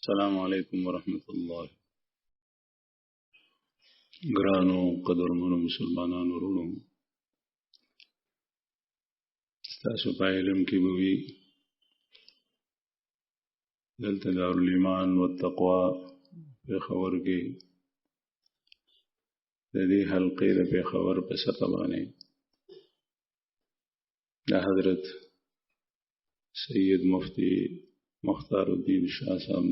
السلام علیکم ورحمۃ اللہ. ګرانو قدرمنو مسلمانانو ورونو، ستاسو په علم کې به وي دلته دارالایمان والتقوا پېښور کې د دې حلقې د پېښور په سطح باندې د حضرت سید مفتی مختار الدین شاه صاحب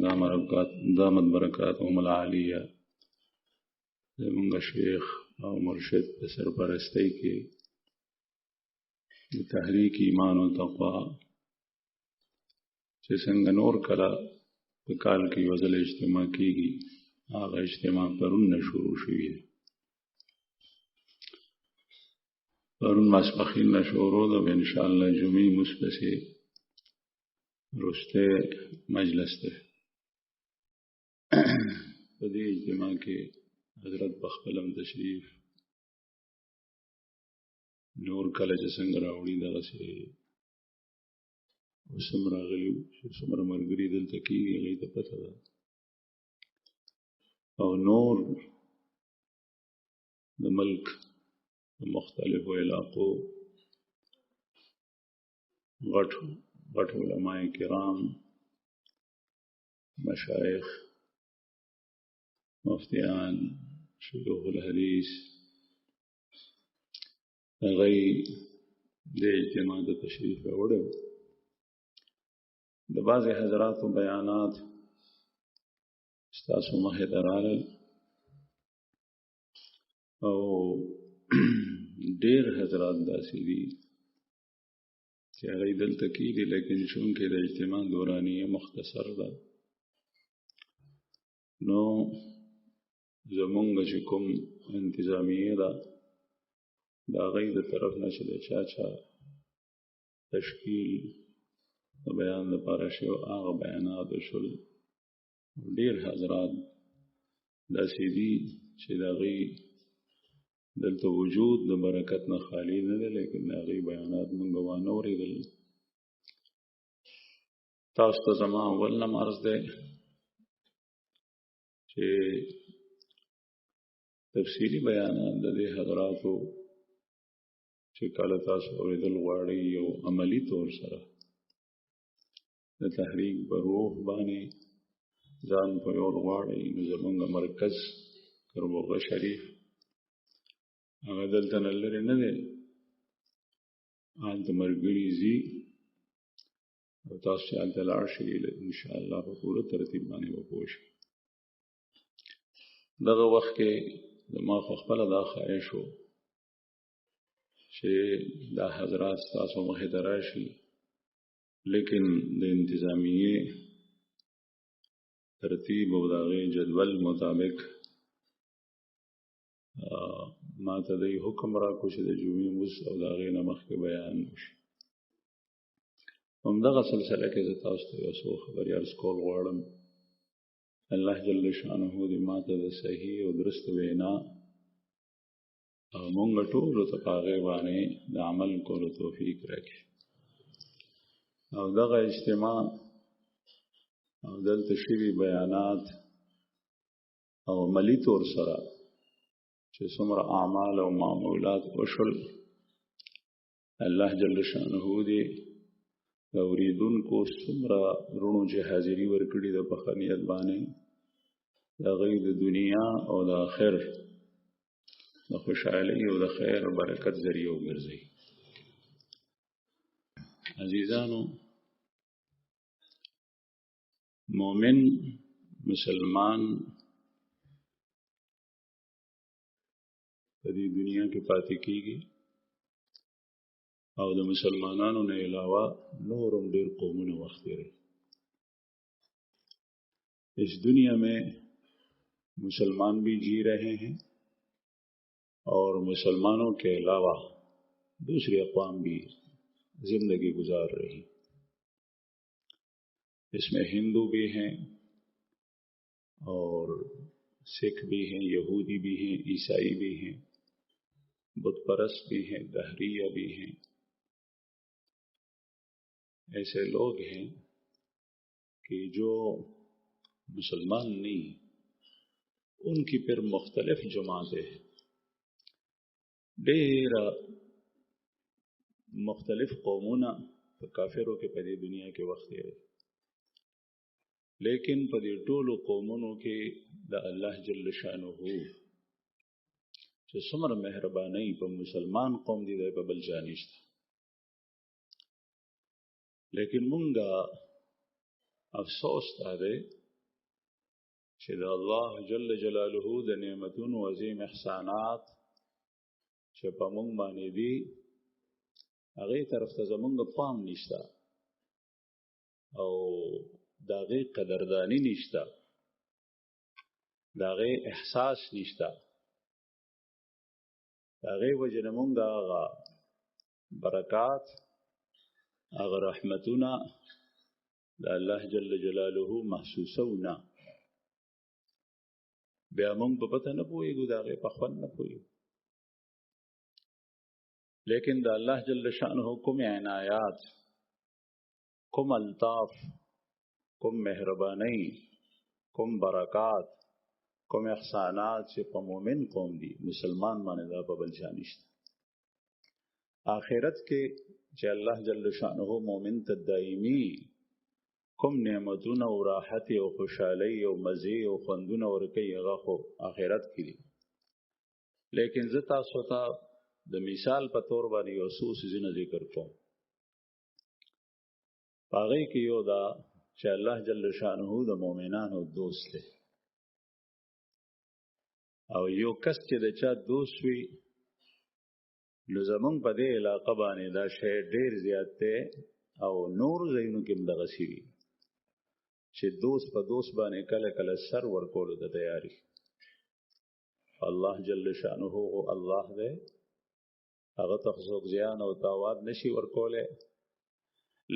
دامت برکاتهم العالیه زمونږ شیخ او مرشد په سرپرستی کې د تحریک ایمان و تقوا چې څنګه نور کله په کال کې یو ځل اجتماع کیږي، هغه اجتماع پرون نه شروع شوی دی. پرون ماسپښین نه شروع ده، ان شاء الله جمعې مصبحې رسته مجلس ده. په دې اجتماع کې حضرت بخپلم تشریف نور کله چې څنګه راوړي دغسې اوس هم راغلي چې څومره ملګري دلته کېږي هغوی ته پته ده، او نور د ملک د مختلفو علاقو غټ علماء کرام، مشایخ، مفتیان، شیوخ الحدیث، هغوی د اجتماع د تشریف راوړی. د بعضې حضراتو بیانات ستاسو مخې ته راغلل او ډېر حضرات داسې دي چې هغوی دلته کېږي، لیکن چونکې د اجتماع دورانیه مختصر ده، نو زمونږ چې کوم انتظامیه ده د هغوی د طرف نه چې د چا تشکیل د بیان لپاره شوی هغه بیانات وشول. ډېر حضرات داسې دي چې د هغوی دلته وجود د برکت نه خالی نه دی، لیکن د هغوی بیانات موږ وانه اورېدل. تاسو ته زما اول نم عرض دی چې تفصیلي بیانات د دې حضراتو چې کله تاسو اورېدل غواړئ یو عملی طور سره د تحریک په روح باندې ځان پویول غواړئ، نو زمونږ مرکز کربوغه شریف هغه دلته نه لرې نه دی، هلته ملګري ځي او تاسو چې هلته لاړ شئ انشاءالله په پوره ترتیب باندې به پوه شئ. دغه وخت کې زما خو خپله دا خواهش و چې دا حضرات ستاسو مخې ته راشي، لیکن د انتظامیې ترتیب او د هغې جدول مطابق ما ته دی حکم راکړو چې د جمعې مونځ او د هغې نه مخکې بیان وشي. همدغه سلسله کې زه تاسو ته یو څو خبرې عرض کول غواړم. الله جل شانه دې ما ته د صحیح او درست وینا او مونږ ټولو ته په هغې باندې د عمل کولو توفیق راکړي. او دغه اجتماع او دلته شوي بیانات او عملي طور سره چې څومره اعمال او معمولات وشول، الله جل شانه دې د اورېدونکو څومره وروڼو چې حاضري ورکړي ده په ښه نیت باندې د هغوی د دنیا او د آخر د خوشحالۍ او د خیر برکت ذریعه وګرځوي. عزیزانو، مومن مسلمان په دې دنیا کې پاتې کیږي او د مسلمانانو نه علاوه نورم ډېر قومونه وخت تیروي. اس دنیا میں مسلمان بھی جی رہے ہیں اور مسلمانوں کے علاوہ دوسری اقوام بھی زندگی گزار رہی ہیں. اس میں ہندو بھی ہیں اور سکھ بھی ہیں، یہودی بھی ہیں، عیسائی بھی ہیں، بت پرست بھی ہیں، دہریہ بھی ہیں. ایسے لوگ ہیں کہ جو مسلمان نہیں، ان کی پھر مختلف جماعتیں ہیں، ډېر مختلف قومونه په کافرو کې په دې دنیا کې وخت لري، لیکن په دې ټولو قومونو کې د الله جل شانه چې څومره مهرباني په مسلمان قوم دی په بل چا نشته. لیکن مونږه افسوس دا دی چې د الله جل جلاله د نعمتونو عظیم احسانات چې په مونږ باندې دي هغه طرف ته زمونږ پام نشته او داغه قدردانی نشته، داغه احساس نشته، داغه وجه مونږ هغه برکات هغه رحمتونه د الله جل جلاله محسوسونه بیا مونږ په پته نه پوهیږو، داغه په خوند نه پوهیږو. لیکن د الله جل شانه کوم عنایات، کوم الطاف، کوم مهرباني، کوم برکات، کوم احسانات چې په مؤمن قوم دي مسلمان باندې دا په بل چا نشته. آخرت کې چې الله جل شانه مؤمن ته دایمي کوم نعمتونه او راحت او خوشحالي او مزه او خوندونه ورکوي هغه خو آخرت کې دي. لیکن زه تاسو ته د مثال په تور باندې یو څو څیزونه ذکر کوم. هغه کې یو دا چې الله جل شانه د مؤمنانو دوست دی، او یو کس چې د چا دوست وي نو زمونږ په دې علاقه باندې دا شی ډېر زیات دی او نور ځایونو کې هم دغسې وي چې دوست په دوست باندې کله کله سر ورکولو ته تیاري. الله جل شانه الله دی، هغه ته څوک زیان او تاوان نشي ورکولی،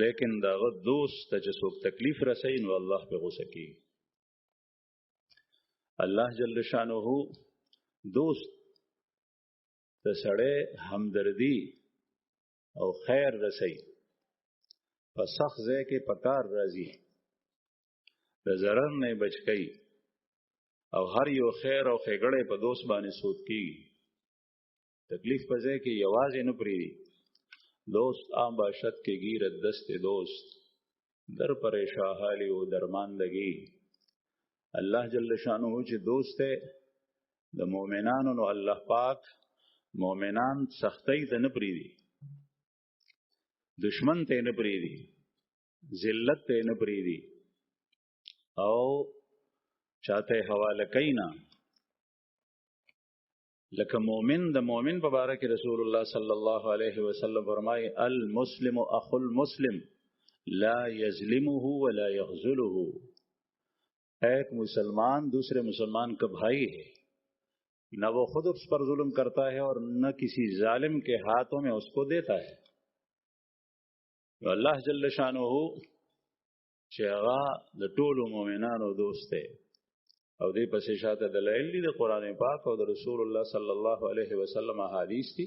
لیکن داغه دوست ته چې څوک تکلیف رسوي نو الله په غوسه کیږي. الله جل شانه دوست ته سړی همدردي او خیر رسوي، په سخت ځای کې په کار راځي، د ضرر نه بچ کوي، او هر یو خیر او ښېګړی په دوست باندې سود کیږي. تکلیف په ځای کې یوازې نه پرېږدي. دوست آن باشد که گیرد دست دوست، در پریشان حالی و درماندگی. الله جل شانه چې دوست ہے د مؤمنانو نو الله پاک مؤمنان سختی ته نه پرېږدي، دشمن ته نه پرېږدي، ذلت ته نه پرېږدي او چاته حواله کوي نه. لکه مؤمن د مؤمن په باره کې رسول الله صلی الله علیه وسلم فرمایي المسلم اخو المسلم لا یظلمه ولا یخذله. ایک مسلمان دوسرے مسلمان کا بھائی ہے، نہ وہ خود اس پر ظلم کرتا ہے اور نہ کسی ظالم کے ہاتھوں میں اس کو دیتا ہے. اللہ جل شانہ چې هغه د ټولو مؤمنانو دوست دی او دې پسې شاته دلایل دي د قرآن پاک او د رسول الله صلی الله علیه وسلم احادیث دي.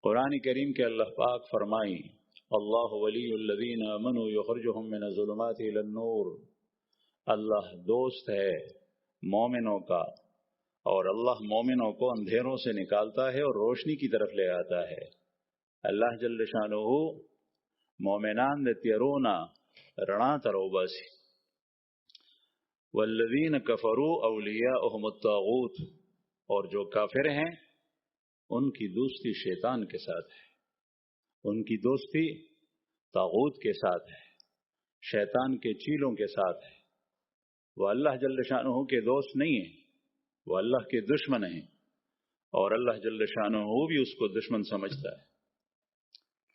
قرآن کریم کې الله پاک فرمایي الله ولی الذین آمنوا یخرجهم من الظلمات الی النور. اللہ دوست ہے مومنوں کا اور اللہ مومنوں کو اندھیروں سے نکالتا ہے اور روشنی کی طرف لے آتا ہے. اللہ جل شانہ مومنان د تیرونا رڼا ته راوباسي. والذین کفروا اولیاءهم الطاغوت، اور جو کافر ہیں ان کی دوستی شیطان کے ساتھ ہے، ان کی دوستی طاغوت کے ساتھ ہے، شیطان کے چیلوں کے ساتھ ہے. وہ اللہ جل شانہ کے دوست نہیں ہیں، وہ اللہ کے دشمن ہیں، اور اللہ جل شانہ بھی اس کو دشمن سمجھتا ہے.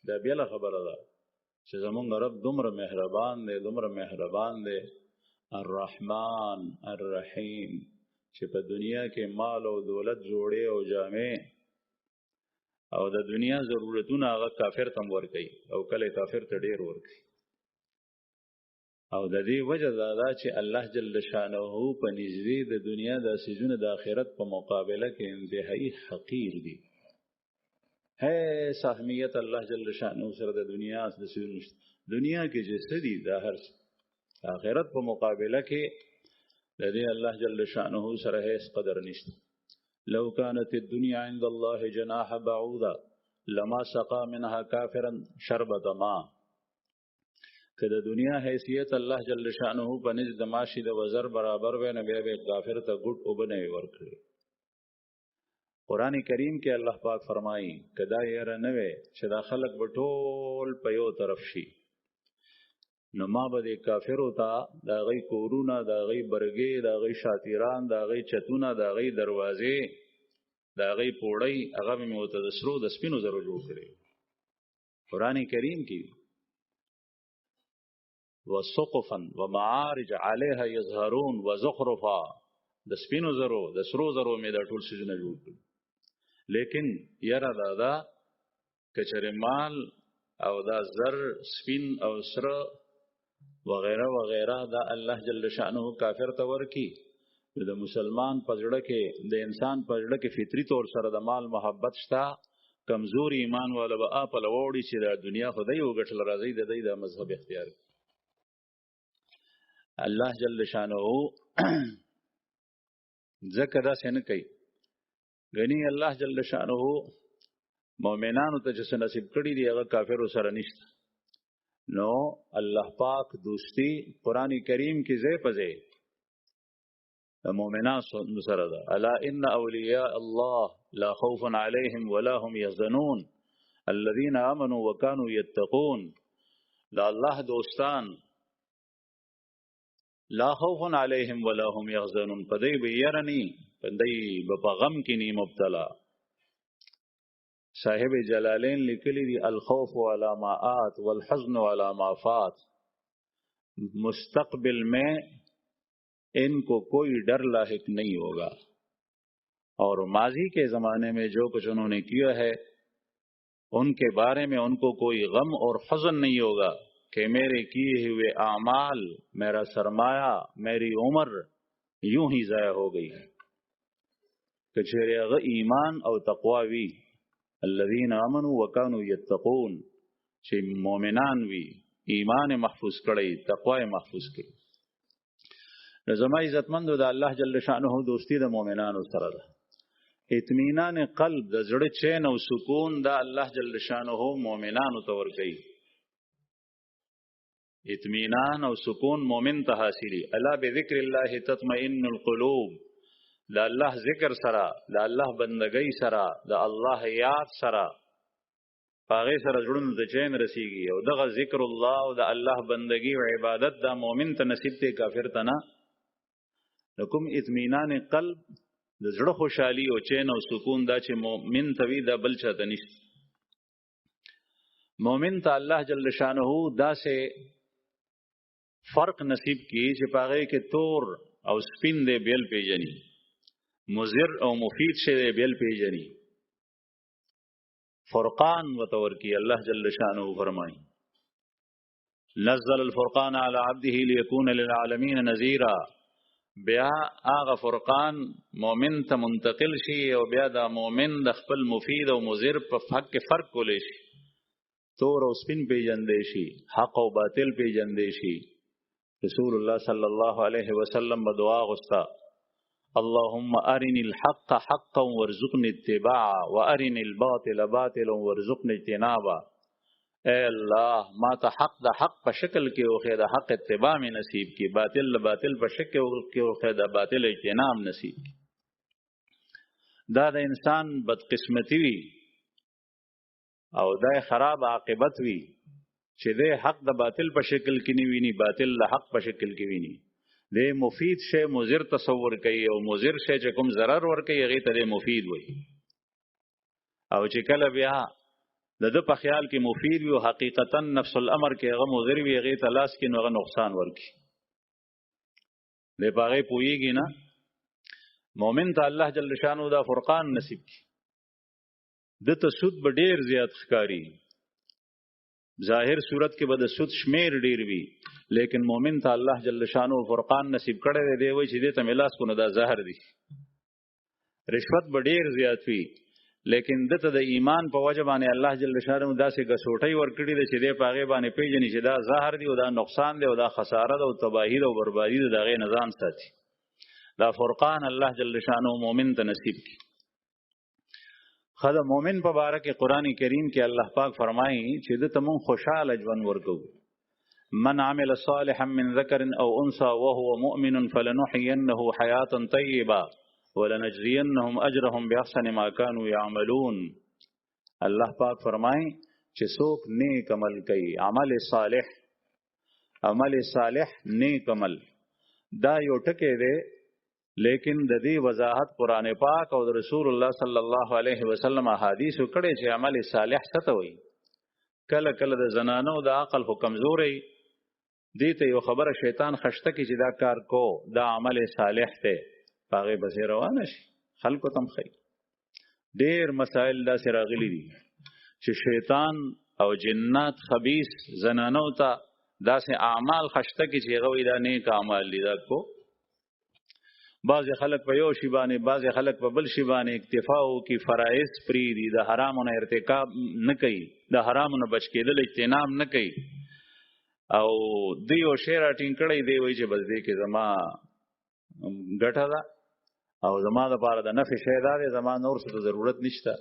دا بیله خبره ده چې زمونږ رب دومره مهربان دی، دومره مهربان دی، الرحمن الرحیم، چې په دنیا کې مال او دولت جوړې او جامې او د دنیا ضرورتونه هغه کافر تم ورکوي او کله کافر ته ډیر ورکوي. او د دې وجه دا ده چې الله جل شانه په نږدې د دنیا د څیزونو د آخرت په مقابله کې انتهایی حقیر دي. هیڅ اهمیت الله جل شانه سره د دنیا د څیزونو نشته. دنیا کې چې څه دي دا هر څه، آخرت په مقابله کې لدي الله جل شأنه سره هیڅ قدر نشته. لو كانت الدنيا عند الله جناح بعوضة لما سقى منها كافرا شربة ماء. که د دنیا حیثیت الله جل شأنه په نزد د ماشي د وزر برابر وي نه بیا به کافر ته ګډ وبنه ورکړي. قرآن کریم کې الله پاک فرمایي کدا یې نه وي چې دا خلق به ټول په یو طرف شي نو ما به د کافرو ته دا غي کورونه دا غي برګي دا غي شاتیران دا غي چتونه دا غي دروازې دا غي پوړی هغه مې متدسرو د سپینو زرو جوړ کړي. قرآن کریم کې وسقفا ومعارج عليها يظهرون وزخرفا د سپینو زرو د سرو زرو مې دا ټول سيزونه جوړ کړي. لیکن یرا دا کچره مال او دا زر سپین او سره وغیرہ وغیرہ دا الله جل شأنه کافر ته ورکی. د مسلمان پزړه کې د انسان پزړه کې فطری طور سره د مال محبت شتا کمزور ایمان والا به اپل وړي چې د دنیا خدای وګټل راځي د دې د مذهب اختیار. الله جل شأنه ذکر دا څنګه کوي غنی الله جل شأنه مؤمنانو ته چې نصیب کړي دی هغه کافرو سره نشته. نو الله پاک دوستی قرآن کریم کې ځای په ځای د مؤمنانو سره ده. الا ان اولیاء الله لا خوف عليهم ولا هم يحزنون الذين امنوا وكانوا يتقون. دا الله دوستان لا خوف عليهم ولا هم يحزنون پدې به يرني پدې په غم کې ني مبتلا. صاحب جلالین لکلی دی الخوف على ما آت والحزن على ما فات. مستقبل میں ان کو کوئی ڈر لاحق نہیں ہوگا اور ماضی کے زمانے میں جو کچھ انہوں نے کیا ہے ان کے بارے میں ان کو کوئی غم اور حزن نہیں ہوگا کہ میرے کیے ہوئے اعمال میرا سرمایہ میری عمر یوں ہی ضائع ہو گئی. کچھرے ایمان او تقواوی الذين امنوا وكانوا يتقون چې مؤمنان وي ایمان محفوظ کړي تقوا محفوظ کړي. زما عزتمندو د الله جل شأنه دوستی د مؤمنانو سره ده. اطمینان قلب د زړه چین او سکون د الله جل شأنه مؤمنانو ته ورکړي. اطمینان او سکون مؤمن ته حاصلي. الا بذکر الله تطمئن القلوب. دا الله ذکر سره دا الله بندګۍ سره دا الله یاد سره پاغه سره جوړون د چین رسیږي. او دغه ذکر الله او دا الله بندګۍ او عبادت دا مؤمن ته نصیب ته کافر ته نه. لکم اطمینان قلب د زړه خوشحالي او چین او سکون دا چې مؤمن ته وی دا بل چاته نشته. مؤمن ته الله جل شانه دا سه فرق نصیب کی چې پاغه کې تور او سپین دې بیل پیجنی مضر او مفید شه بیل پیجنی. فرقان وتور کی الله جل شانه فرمای نزل الفرقان على عبده ليكون للعالمين نذيرا. بیا هغه فرقان مؤمن ته منتقل شي او بیا دا مؤمن د خپل مفید او مضر په حق کې فرق کولې شي. تور او سپین پیجندې شي حق او باطل پیجندې شي. رسول الله صلی الله علیه وسلم بدعا غستا اللهم ارني الحق حقا وارزقني اتباعه وارني الباطل باطلا وارزقني اجتنابه. اے الله ما ته حق د حق په شکل کې او خیر د حق اتباع می نصیب کی. باطل باطل په شکل کې او خیر د باطل اجتناب نصیب کی. دا د انسان بدقسمتی وی او دا خراب عاقبت وی چې د حق د باطل په شکل کې نه ویني باطل د حق په شکل کې ویني. د مفید شی مضر تصور کوي او مضر شی چې کوم ضرر ور کوي هغه ته مفید وي. او چې کله بیا د په خیال کې مفید وي او حقیقتا نفس الامر کې هغه مضر وي هغه ته لاس کې نوغه نقصان ورکي. د باغې پويږي نه مؤمن ته الله جل شانو دا فرقان نصیب کی. د ته سود به ډیر زیات ښکاری. ظاهر صورت کې به د سود شمیر ډیر وي لیکن مؤمن ته الله جل شانو فرقان نصیب کړی دی. وای چې دې ته ملاس کو نه دا زهر دی. رشوت به ډیر زیات وي لیکن دته د ایمان په وجه باندې الله جل شانو داسې غسوټي ورکړي دی چې دې پاغه باندې پیژني چې دا زهر دی او دا نقصان دی او دا خساره ده او تباہی ده او بربادي ده دغه نظام ساتي. دا فرقان الله جل شانو مومن ته نصیب کی. خدا مومن په باره کې قران کریم کې الله پاک فرمایي چې د تمون خوشاله ژوند ورکو. من عمل صالحا من ذكر او انثى وهو مؤمن فلنحيينه حياه طيبه ولنجزينهم اجرهم باحسن ما كانوا يعملون. الله پاک فرمایي چې څوک نیک عمل کوي، عمل صالح نیک عمل، دا یو ټکی دی، لیکن د دې وضاحت قران پاک او رسول الله صلی الله علیه وسلم احادیث کړي چې عمل صالح څه ته وایي. کله کله د زنانو د عقل خو کمزوري دي ته یو خبره شیطان خشته کی چې دا کار کو دا عمل صالح ته هغه بس روان شي خلکو تم خي. ډیر مسائل دا سره غلي دي چې شیطان او جنات خبيث زنانو ته داسې اعمال خشته کی چې غوي دا نیک اعمال لیدا کو. بعض خلک په یو شی باندې، بعض خلک په بل شی باندې اکتفا او کی فرایض پری دي، د حرامونو ارتکاب نه کوي، د حرامونو بچ کېدل اجتناب نه کوي، او دیو شیر اټینګ کړي دی وای چې بس دې کې زما ګټه ده او زما د پاره د نفع شی ده، زما نور څه ضرورت نشته.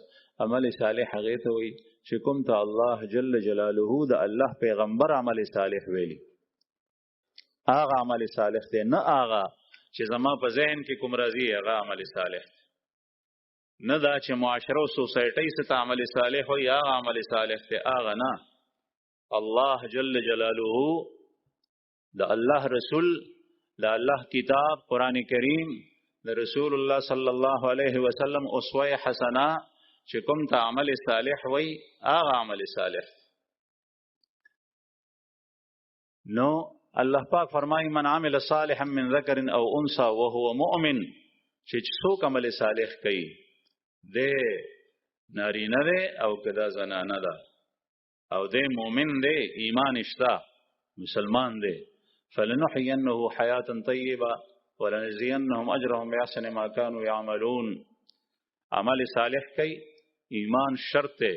عمل صالح هغه ته وای چې کوم ته الله جل جلاله د الله پیغمبر عمل صالح ویلي، هغه عمل صالح دی، نه هغه چې زما په ذهن کې کوم راځي هغه عمل صالح، نه دا چې معاشره او سوسایټي ست عمل صالح وي هغه عمل صالح دی، هغه نه. الله جل جلاله د الله رسول، د الله کتاب قران کریم، د رسول الله صلی الله علیه وسلم اسوه حسنه چې کوم ته عمل صالح وي هغه عمل صالح. نو الله پاک فرمایي من عمل صالحا من ذکر او انثى وهو مؤمن، چې څوک عمل صالح کوي د نارینه ده او کدا زنانه ده او د مؤمن ده، ایمان اشتا مسلمان ده، فلنحيينه حياه طيبه ولنجزينهم اجرهم باحسن ما كانوا يعملون. عمل صالح کوي ایمان شرط ده،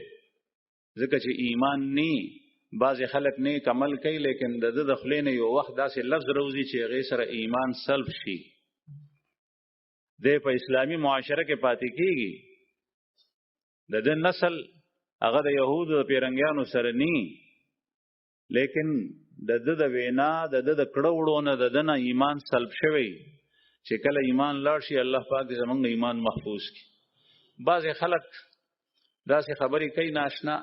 ځکه چې ایمان ني بعض خلک نیک عمل کوي لیکن د دخلین یو وخت داسې لفظ روزي چې غیر سره ایمان سلب شي، د په اسلامی معاشره کې پاتې کیږي، د نسل هغه د يهودو د پیرنګیانو سره ني، لیکن د وینا د کړهوړونه د نه ایمان سلب شوی، چې کله ایمان لاړ شي الله پاک دې زمونږ ایمان محفوظ کړي. بعض خلک داسې خبرې کوي ناشنا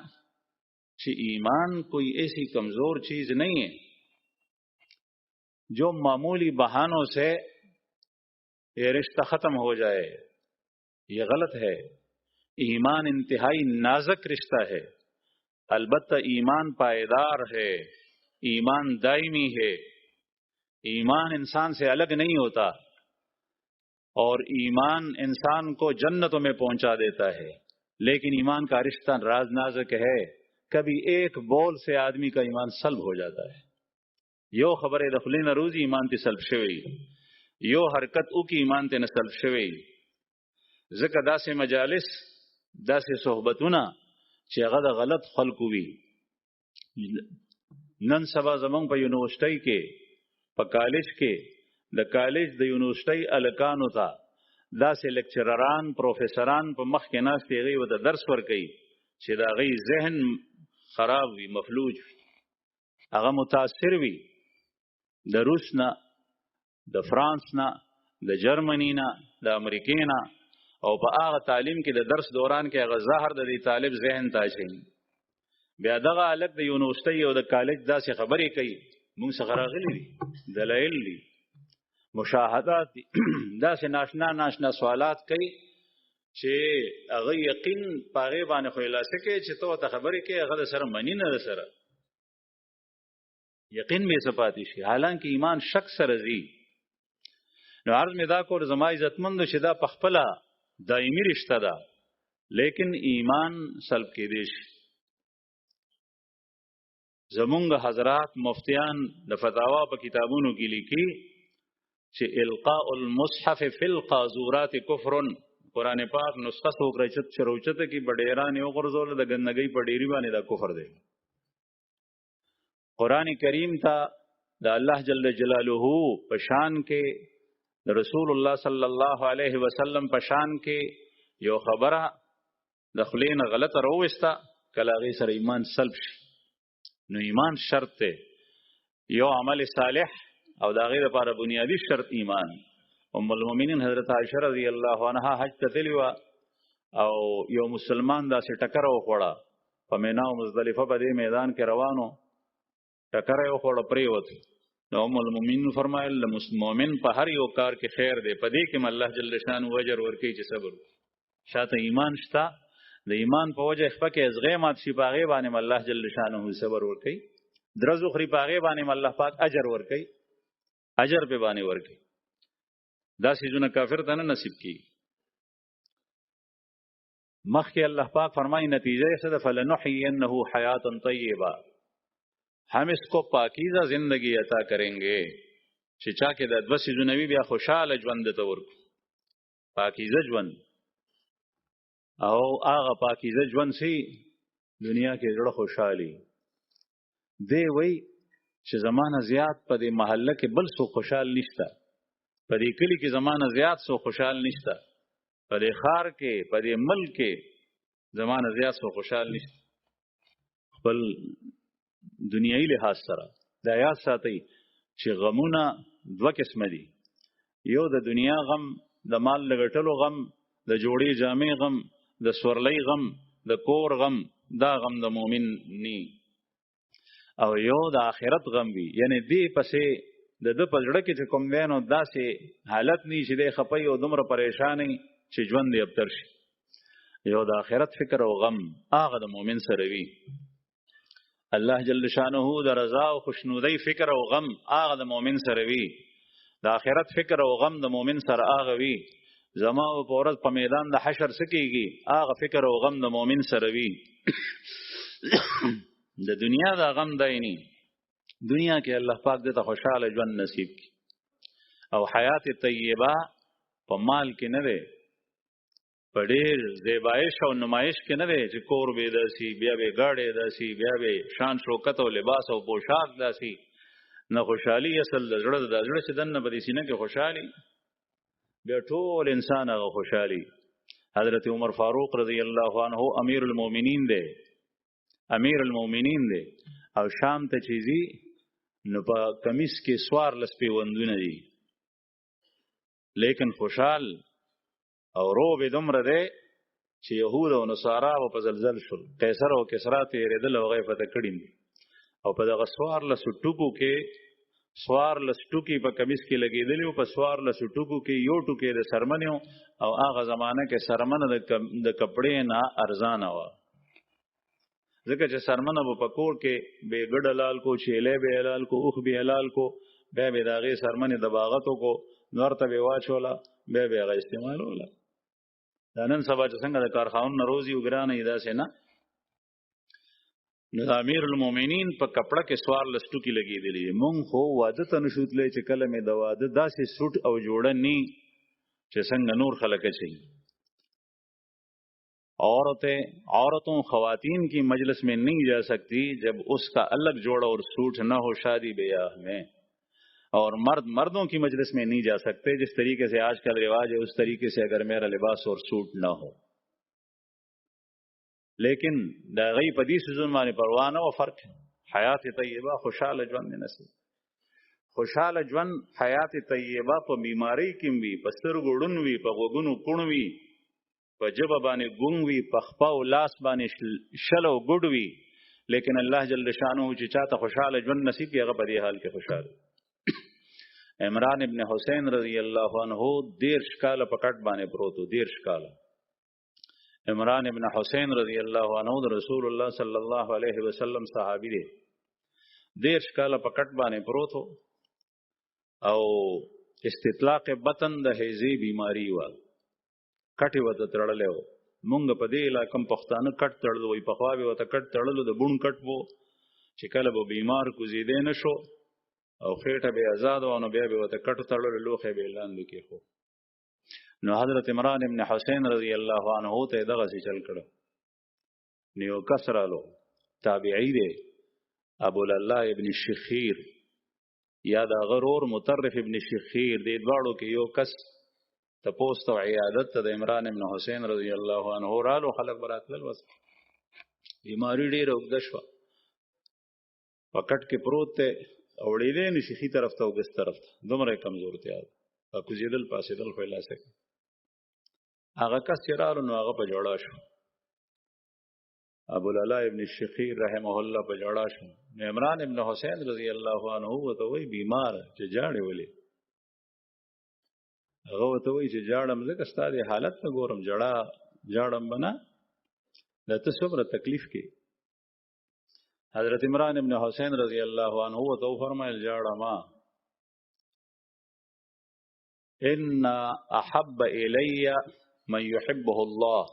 کہ ایمان کوئی ایسی کمزور چیز نہیں ہے جو معمولی بہانوں سے یہ رشتہ ختم ہو جائے، یہ غلط ہے. ایمان انتہائی نازک رشتہ ہے، البتہ ایمان پائیدار ہے، ایمان دائمی ہے، ایمان انسان سے الگ نہیں ہوتا اور ایمان انسان کو جنتوں میں پہنچا دیتا ہے. لیکن ایمان کا رشتہ راز نازک ہے، کبھی ایک بول سے آدمی کا ایمان سلب ہو جاتا ہے. یو خبر دخلین روزی ایمان تی سلب شوی، یو حرکت او کی ایمان تی نسلب شوی. ذکر دا سے مجالس، دا سے صحبتونا چی غد غلط خلقو بی. نن سبا زمان پا یونیورسٹی کے پا کالج کے دا کالج دا یونیورسٹی الکانو تا دا سے لیکچرران پروفیسران پا مخ کے ناس تیغی و دا درس ور کئی چی دا غی ذہن خراب وی، مفلوج وی، هغه متاثر وی د روس نه، د فرانس نه، د جرمنی نه، د امریکې نه، او په هغه تعلیم کې د درس دوران کې هغه زهر د دې طالب ذهن ته اچوي. بیا دغه الګ د یونیورسيټي او د کالج داسې خبرې کوي، موږ څخه راغلي دي، دلایل دي، مشاهدات دي، داسې ناشنا سوالات کوي چې هغه یقین پاغه باندې خلاصه کوي چې تو ته خبرې کوي هغه سره منی نه سره یقین می صفاتی شي، حالانکه ایمان شک سره زی. نو عرض می دا کور زما عزتمند چې دا پخپله دایمي رشتہ ده، لیکن ایمان سلب کې دي. زمونږ حضرات مفتیان د فتاوا په کتابونو کې لیکي چې القاء المصحف فی القاذورات کفر. قرآن پاک نسخه سو کرچت چروچته کی بډیران یو غرزول د ګندګي په ډیری باندې دا کفر دی. قرآن کریم ته د الله جل جلاله په شان کې رسول الله صلی الله علیه وسلم پشان کې یو خبره د خلین غلطه روستا کله غي سره ایمان سلب شي نو ایمان شرط ته یو عمل صالح او دا غیر لپاره بنیادی شرط ایمان. ام المؤمنین حضرت عائشہ رضی الله عنها حج ته تللی او یو مسلمان دا سه ټکر وخوړه په مینا او مزدلفه په دې میدان کې روانو ټکر یو خوړه پریوت نو ام المؤمنین فرمایل مؤمن په هر یو کار کې خیر دی په دې کې الله جل شانه اجر ورکړي چې صبر شاته ایمان شتا د ایمان په وجه خپکه ازغیمات شي باغې باندې الله جل شانه صبر ورکړي درزو خري باغې باندې الله پاک اجر ورکړي اجر به باندې ورکړي دا سيزونه کافر ته نه نصیب کی مخکې الله پاک فرمایي نتیجه څه ده فلنحيينه حیاتا طیبه हम इसको पाकीज़ा जिंदगी अता करेंगे چې چا کې د 2 سيزونه وی بیا خوشاله ژوند ته ورکو پاکیزه ژوند او هغه پاکیزه ژوند سي دنیا کې ډېر خوشحالي دی وی چې زمانه زیات په دې محله کې بل څو خوشحال نشته په دې کلی کې زمانه زیات څو خوشحال نشته په دې خار کې په دې ملک کې زمانه زیات څو خوشحال نشته خپل دنیایي لحاظ سره دا یاد ساتي چې غمونه 2 قسم دي یو د دنیا غم د مال لګټلو غم د جوړې جامې غم د سورلۍ غم د کور غم دا غم د مؤمن ني او یو د آخرت غم وي یعنی دې پسې د پزړه کې چې کوم وینو داسې حالت ني چې د خپي او دومره پریشانی چې ژوند یې ابتر شي یو د آخرت فکر او غم هغه د مؤمن سره وي الله جل شانه د رضا او خوشنودي فکر او غم هغه د مؤمن سره وي د آخرت فکر او غم د مؤمن سره هغه وي زما او پورز په میدان د حشر سکیږي هغه فکر او غم د مؤمن سره وي د دنیا د غم دایني دنیا کې الله پاک دې ته خوشاله ژوند نصیب کړي او حیات طیبه په مال کې نه وي په ډېر زیبایش او نمایش کې نه دی چې کور به داسي بیا به گاډي داسي بیا به شان شوکت او لباس او پوشاک داسي نه خوشحالي اصل د زړه چې دنه په دې سینه کې خوشحالي بیا ټول انسان هغه خوشحالي حضرت عمر فاروق رضی الله عنه امیر المؤمنین دی امیر المؤمنین دی او شام ته چیزي نو په کمیس کې سوار لسپي وندونه دي لیکن خوشحال او روب دمره ده چې يهود او نصارا په زلزل شول قیصر او کسرا ته ردل او غیفته کړي او په دغه سوار لسټوکو کې سوار لسټوکی په کمیس کې لګیدلی او په سوار لسټوکو کې یو ټوکی د سرمنیو او هغه زمانہ کې سرمنه د کپڑے نه ارزان و ځکه چې سرمنه په کور کې به ګډلال کو چيله به حلال کو اوخ به حلال کو به داغه سرمنه د باغتو کو نور ته به واچولا به غي استعمالولا نن سبا چې څنګه د کارخانو روزي وګرانه ادا سينه نو امیر المؤمنین په کپڑا کې سوار لستو کې لګېدلی مونږ خو واده ته نشوتلې چې کله مې د واده داسې سوټ او جوړه ني چې څنګه نور خلک شي عورتوں خواتین کی مجلس میں نہیں جا سکتی جب اس کا الگ جوڑا اور سوٹ نہ ہو شادی بیاہ میں اور مرد مردوں کی مجلس میں نہیں جا سکتے جس طریقے سے آج کل رواج ہے اس طریقے سے اگر میرا لباس اور سوٹ نہ ہو لیکن دا غی پدی سزون معنی پروانه و فرق حیات طیبه خوشحال ژوند نصیب خوشحال ژوند حیات طیبه په بیماری کې وي په سترګوډون وي په غوګونو کون وي په جبه باندې ګون وي په خپا او لاس باندې شلو ګډ وي لیکن الله جل شانه چې چاته خوشحال ژوند نصیب کړي هغه په دې حال کې خوشحال عمران ابن حسین رضی الله عنه 13 کال په کټ باندې پروتو 13 کال عمران ابن حسین رضی الله عنه رسول الله صلی الله علیه وسلم صحابی دی 13 کال په کټ باندې پروتو او استطلاق بطن د هیزی بیماری و کټي وته تړلې و مونږ په دې علاقم پښتانه کټ تړلو وي په خواوي وته کټ تړلو د بون کټ وو چې کله به بیمار کوزیدې نشو او خېټه به آزاد و نو بیا به وته کټ تړلو لوخه به اعلان وکړي خو نو حضرت عمران ابن حسین رضی الله عنه ته دغه سي چل کړه نیو کسرالو تابعی دی ابو الله ابن شخیر یا دا غرور مطرف ابن شخیر دې دواړو کې یو کس تپوس او عیادت ته د عمران ابن حسین رضی الله عنه رالو خلق براتل وس بیماری ډیره وګد شو پکټ کې پروت ته اوړېدې نشي خي طرف ته وګس طرف ته دومره کمزورتیا او کوزیدل پاسېدل خو لا سک هغه کس چې رالو نو هغه په جوړا شو ابو العلا ابن الشخیر رحمه الله په جوړا شو عمران ابن حسین رضی الله عنه وته وی بیمار چې جاړې ولې هغه وته وی چې جاړم زکه ستاسو حالت ته ګورم جاړم بنا د تصبر تکلیف کې حضرت عمران ابن حسین رضی الله عنه وته فرمایل جاړما ان احب الی من يحبه الله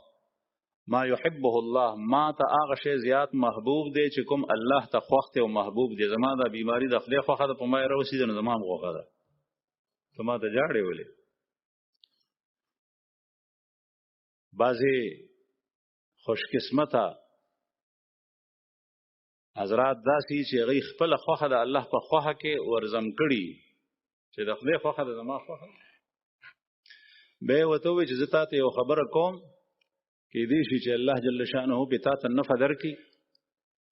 ما يحبه الله ما ته هغه شی زیات محبوب دی چې کوم الله ته خوښ او محبوب دی زما د بیماری د خدای خوښه ده په ما راوسی د زما خوښه ده ته ما ته جاړې ولې بعضی خوش قسمته حضرات داسي چې غي خپل خوخه د الله په خوخه کې ورزم کړي چې د خدای خوخه د زما خوخه به وته وي چې زتا ته یو خبره کوم کې دې شي چې الله جل شانه په تاسو نفع درکې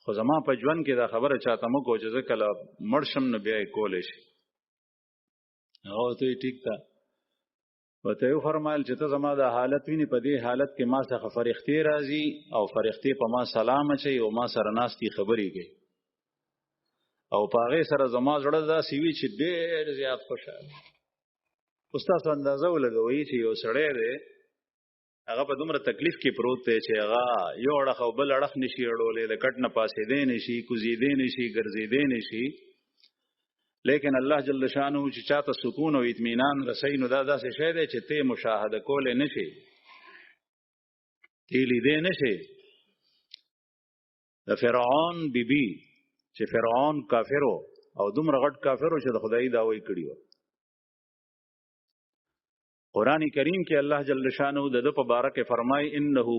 خو زما په ژوند کې دا خبره چاته مو کو چې کله مرشم نه بیا کول شي او ته ټیک تا وته یو فرمایل چې ته زما د حالت ویني په دې حالت کې ما څخه فرښتې راځي او فرښتې په ما سلام اچي او ما سره ناستي خبرې کوي او پاغه سره زما زړه دا سیوی چې ډېر زیات خوشاله استاد اندازه ولګوي چې یو سړی دی هغه په دومره تکلیف کې پروت دی چې هغه یو اړخ او بل اړخ نشي اړولې د کټ نه پاسې دی نشي کوزي دی نشي ګرځي دی نشي لیکن الله جل شانه چې چاته سکون او اطمینان رسي نو دا داسې شی دی چې ته مشاهده کول نه شي تیلی دی نشي د فرعون بیبي چې فرعون کافرو او دومره غټ کافرو چې د خدای داوی کړی و قرآن کریم کې الله جل شانه د په باره کې فرمای انه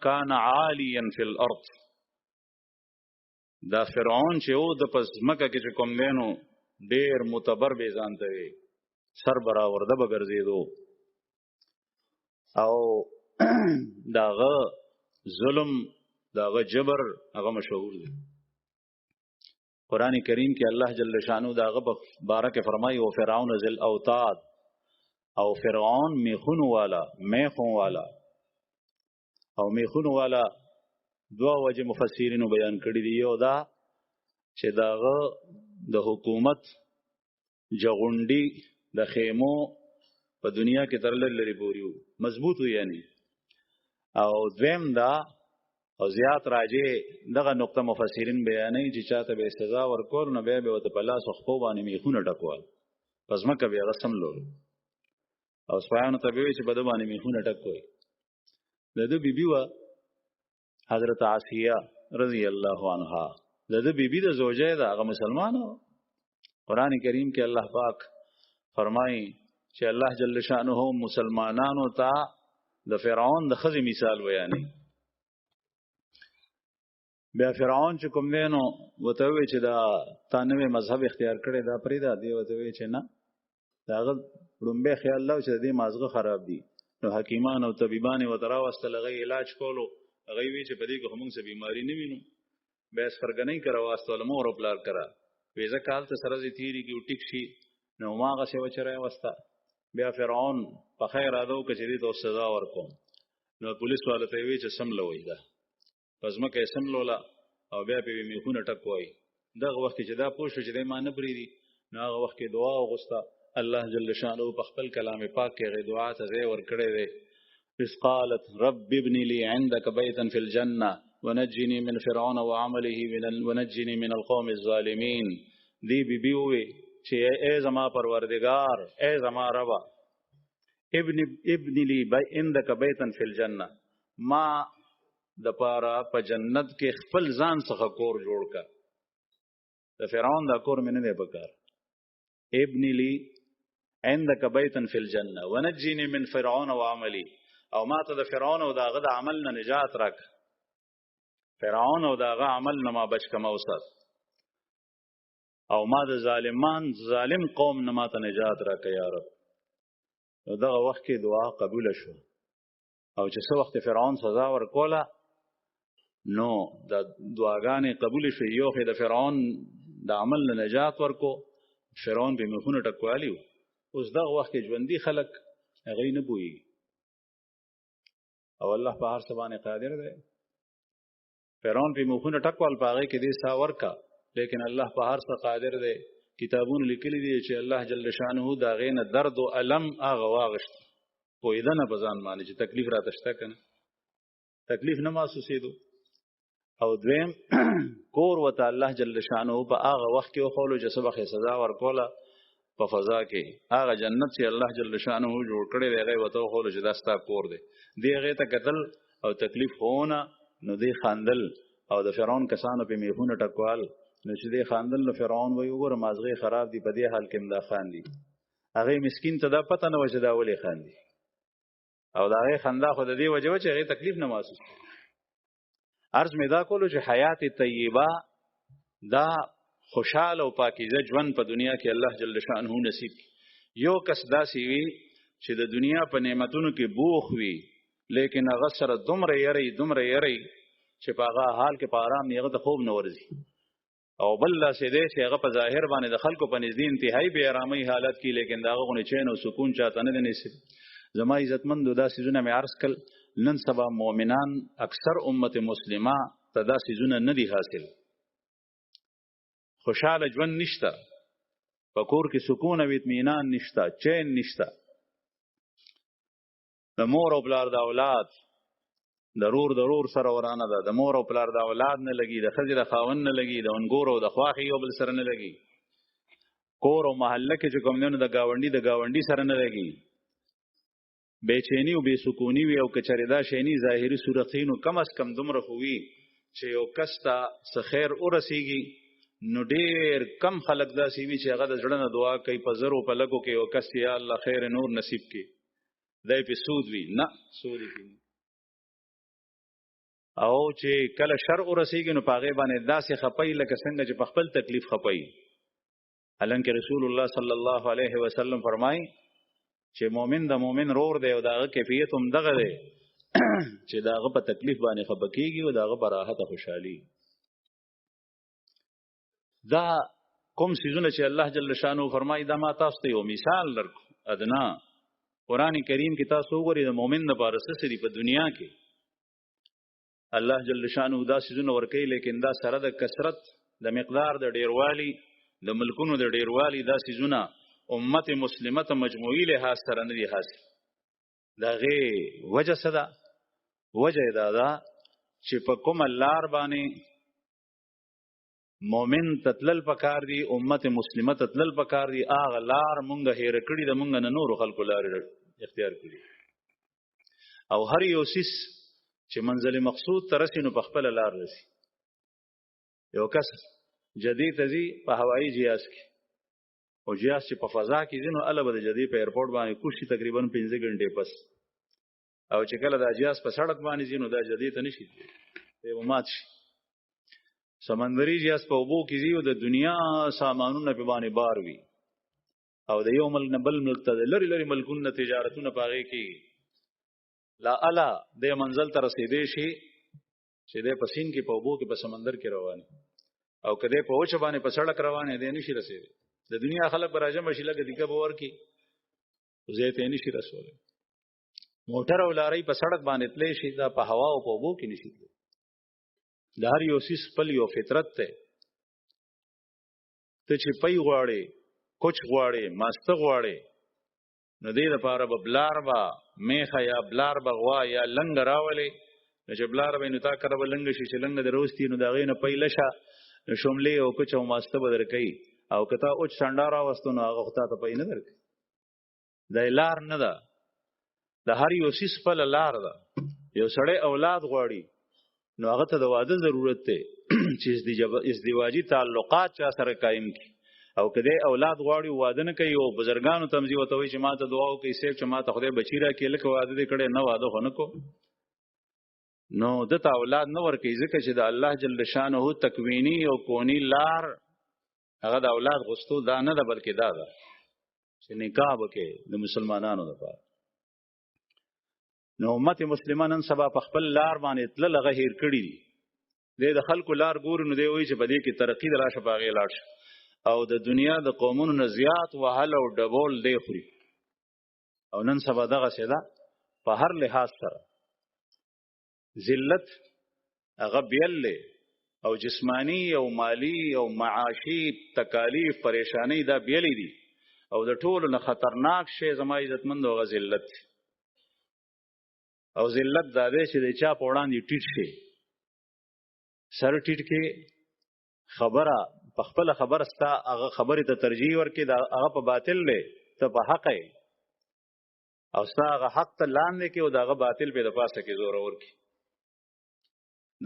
کان عالیا فی الارض دا فرعون چې او د پس مکه کې کوم دینو ډیر متبر به ځانته وي سر برابر د بغرزیدو او داغه ظلم داغه جبر هغه مشهور دی قرآن کریم کې الله جل شانه داغه په باره کې فرمایي او فرعون ذل اوتاد او فرعون میخون والا او میخون والا دوا وجه مفسرین بیان کړی دی یو دا چې داغه د حکومت جغونډي د خیمو په دنیا کې ترلل لري پوریو مضبوط یعنی او دویم دا او زیات راځي دغه نقطه مفسرین بیانوي چې چاته به سزا ورکول نه به وته په لاس خو باندې میخونه ټکوال پس مکه بیا رسم لور او سپایانو ته وی چې بده باندې میخونه ټکوي د بیبي وا حضرت عاصیه رضی الله عنها د بیبي د زوجه دا هغه مسلمانو قران کریم کې الله پاک فرمایي چې الله جل شانه مسلمانانو ته د فرعون د خزي مثال بیانوي بیا فرعون چې کوم دینو وته وی چې دا تانوي مذهب اختیار کړي دا پریدا دی وته وی چې نه داغه لومبه خیال لو چې دې مازغه خراب دي نو حکیمان او طبيبان و درا واستل غي علاج کولو غي وی چې په دې کې همون څه بیماری نه وینو به سرګنۍ کرا واستل مور پلار کرا ویزه کال ته سره دي تیری کې ټیک شي نو ماغه څه وچره واستا بیا فرعون په خیر ادو کې دې تو سزا ورکوم نو پولیس والے ته وی چې سم لوي دا پس مکه سم لولا او بیا په میخونه ټکوي دغه وخت چې دا پوښتنه چې دې مان بریدي نو هغه وخت کې دعا وغوستا الله جل شانه په خپل کلام پاک کې غي دعا ته زی ور کړې ده اس قالت رب ابن لي عندك بيتا في الجنه ونجني من فرعون وعمله ونجني من القوم الظالمين دی بی وی چې ای زما پروردگار ای زما ربا ابن لي عندك بيتا في الجنه ما د پارا په جنت کې خپل ځان څخه کور جوړ کا د فرعون دا کور منه نه پکار ابن لي عندك بيتا في الجنه ونجني من فرعون وعملي او ما ته د فرعون او داغه د عمل نه نجات راک فرعون او داغه عمل نه ما بچ کما اوسات او ما د ظالم قوم نه ماته نجات راکړه یا رب. نو دغه وخت کې دعا قبول شو او چې څو وخت فرعون سزا ورکوله نو د دعاګانې قبول شو. یو خې د فرعون د عمل نه نجات ورکو، فرعون به مخونه ټکوالی. اوس دغه وخت کې ژوندي خلک هغه نه پوهېږي او الله په هر څه باندې قادر دی. فرعون په مخونه ټکوال په هغې کې دې سا ورکا، لیکن الله په هر څه قادر دی. کتابونه لیکلي دي چې الله جل شانه د هغې نه درد او الم هغه واغشت، پوهېده نه په ځان باندې چې تکلیف راته شته که نه، تکلیف نه محسوسېدو. او دویم کور ورته الله جل شانه په هغه وخت کې وښولو چې څه وخت یې سزا ورکوله په فضا کې. هغه جنت چې الله جل شانه جوړ کړی دی هغه یې ورته وښولو چې دا ستا کور دی. دې هغې ته کتل او تکلیف ښوونه نو دې خاندل او د فرعون کسانو په میخونه ټکوال. نو چې دې خاندل نو فرعون وایي وګوره مازغې خراب دي، په دې حال کې هم دا خاندي. هغې مسکین ته دا پته نه وه چې دا ولې خاندي او د هغې خندا خو د دې وجه وه چې هغې تکلیف نه محسوس. عرض مې دا کولو چې حیات طیبه دا خوشحال او پاکیزه ژوند په دنیا کې الله جل شانه نصیب کی. یو کس داسې وي چې د دنیا په نعمتونو کې بوخ وي لیکن هغه سره دومره یری چې په هغه حال کې په آرام هغه ته خوب نه ورځي. او بل داسې دی چې هغه په ظاهر باندې د خلکو په نزد انتهایی بې آرامۍ حالت کې لیکن د هغه غونې چین او سکون چاته نه دی نصیب. زما عزتمندو دا څیزونه مې عرض کړل. نن سبا مؤمنان اکثر امت مسلمه ته دا څیزونه نه دي حاصل. خوشحاله ژوند نشته، په کور کې سکون او اطمینان نشته، چین نشته. د مور او پلار د اولاد ضرور سره ورانه ده. د مور او پلار د اولاد نه لګي، د ښځې د خاوند نه لګي، د انګور او د خواښې یو بل سره نه لګي. کور او محله کې چې کوم دی نو د ګاونډي سره نه لګي. بېچینی او بې سکوني وي او که چېرې دا شیني ظاهري صورتي نو کم از کم دومره خو وي چې یو کس ته څه خیر ورسېږي. نو ډېر کم خلک داسې وي چې هغه د زړه نه دعا کوي په زرو په لګو کې یو کس یا الله خیر نور نصیب کړي. دی پې سود وي نه سود یې کوي. او چې کله شر ورسېږي نو په هغې باندې داسې خپوي لکه څنګه چې په خپل تکلیف خپوي. حالانکه رسول الله صلی الله علیه وسلم فرمایي چې مؤمن د مؤمن رور دی او د هغه کیفیت هم دغه دی چې د هغه په تکلیف باندې خفه کېږي او د هغه په راحته خوشحالي. دا کوم څیزونه چې الله جل شانه فرمایي دا ما تاسو ته یو مثال درکو ادنا. قرآن کریم کې تاسو وګورئ د مؤمن لپاره څه دي په دنیا کې. الله جل شانه دا څیزونه ورکوي لیکن دا سره د کثرت د مقدار د ډیروالي د ملکونو د ډیروالي دا څیزونه امت مسلمه ته مجموعي لحاظ سره نه دي حاصل. د هغې وجه څه ده؟ وجه یې دا ده چې په کومه لار باندې مؤمن تتلل پکار دي، امت مسلمه تتلل پکار دي، هغه لار مونږ هېره کړي د مونږ نه نورو خلکو لارې اختیار کړي. او هر یو څیز چې منزل مقصود ته رسي نو په خپله لار رسي. یو کس جدې ته ځي په هوایي جهاز کې او جهاز چې په فضا کې ځي نو هله به د جدې په ایرپورټ باندې کوز شي تقریبا 5 غنټې پس. او چې کله دا جهاز په سړک باندې ځي نو دا جدې ته نه شي دی به مات شي. سمندري جهاز په اوبو کې ځي او د دنیا سامانونه په باندې بار وي او د یو ملک نه بل ملک ته لرې ملکونه تجارتونه په هغې کې لا اله د منزل ته رسېدی شي چې دی په سیند کې په اوبو کې په سمندر کې روان او که دی په وچه باندې په سړک روان دی نه شي رسېدی. د دنیا خلک به راجمع شي لکه دیګه به ورکړي خو ځای ته یې نه شي رسولی. موټر او لارۍ په سړک باندې تلی شي دا په هوا او په اوبو کې نه شي تلی. د هر یو څیز خپل یو فطرت دی. ته چې پی غواړې کوچ غواړې ماسته غواړې نو دې دپاره به بلار به میخه یا بلار به غوا یا لنګه راولې. نو چې بلار به نو تا کره به لنګه شي چې لنګه د روستي نو د هغې نه پی لشه نو شملې او کوچ او ماسته به درکوي. او که تا اوچ سنډا راوستو نو هغه خو تا ته پی نه درکوي. دا لار نه ده. د هر یو څیز خپله لار ده. یو سړی اولاد غواړي نو هغه ته د واده ضرورت دی چې ازدواجي تعلقات چا سره قایم کړي. او که دی اولاد غواړي واده نه کوي او بزرګانو ته مځي ورته وایي چې ما ته دعا وکړئ صاحب چې ما ته خدای بچي راکړي لکه واده دې کړی نه واده خو نه کو نو ده ته اولاد نه ورکوي ځکه چې د الله جل شانه تکویني او کوني لار هغه د اولاد غوښتو دا نه ده بلکې دا ده چې نکاح وکړي د مسلمانانو لپاره. نو امت مسلمه نن سبا په خپل لار باندې تلل هغه هیر کړي دي. د خلکو لار ګورو نو دی وایي چې په دې کې ترقي د راشه په هغې لاړ شه او د دنیا د قومونو نه زیات وهل او ډبول دی خوري. او نن سبا دغسې ده په هر لحاظ سره ذلت هغه بیل دی او جسمانی او مالی او معاشي تکالیف پریشانی دا بیلی دي او د ټولو نه خطرناک شی زما عزتمند هغه ذلت او ذلت دا دی چې د چا په وړاندې ټیټ شي سر ټیټ کې خبره په خپله خبره ستا هغه خبرې ته ترجیح ورکړي دا هغه په باطل دی ته په حق یې او ستا هغه حق ته لاندې کې او د هغه باطل په د پاسه کې زور ورکړي.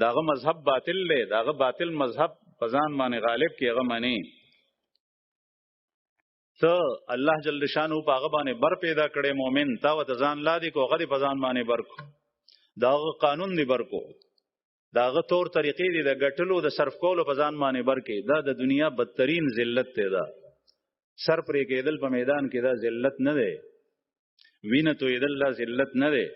د هغه مذهب باطل دی د هغه باطل مذهب په ځان باندې غالب کې هغه مني ته الله جل شانه په هغه باندې بر پیدا کړي مؤمن تا ورته ځان لا دي کو هغه په ځان باندې برکو دا هغه قانون دی برکو دا هغه طور طریقې دي د ګټلو د صرف کولو په ځان باندې برکې دا د دنیا بدترین ذلت دی. دا سر پرې کېدل په میدان کې دا ذلت نه دی. وینه تویدل لا ذلت نه دی.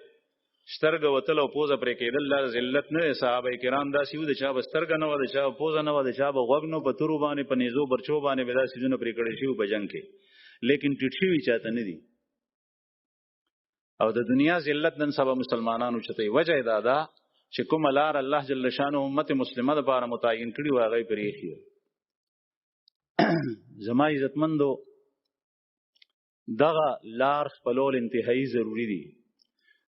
سترګه وتل او پوزه پرې کېدل لا ذلت نه دی. صحابه کرام داسې وو د چا به سترګه نه وه د چا به پوزه نه وه د چا به غوږ نه په تورو باندې په نیزو برچو باندې به دا څیزونه پرې کړی شوي په جنګ کې لیکن ټیټ شوي چاته نه دي. او د دنیا ذلت نن سبا مسلمانانو چته وجه دا ده چې کوم لار الله جل شانه امت مسلمه لپاره متعین کړي و هغه پرې ایښي. زما عزتمندو دغه لار خپلول انتهایی ضروری دي.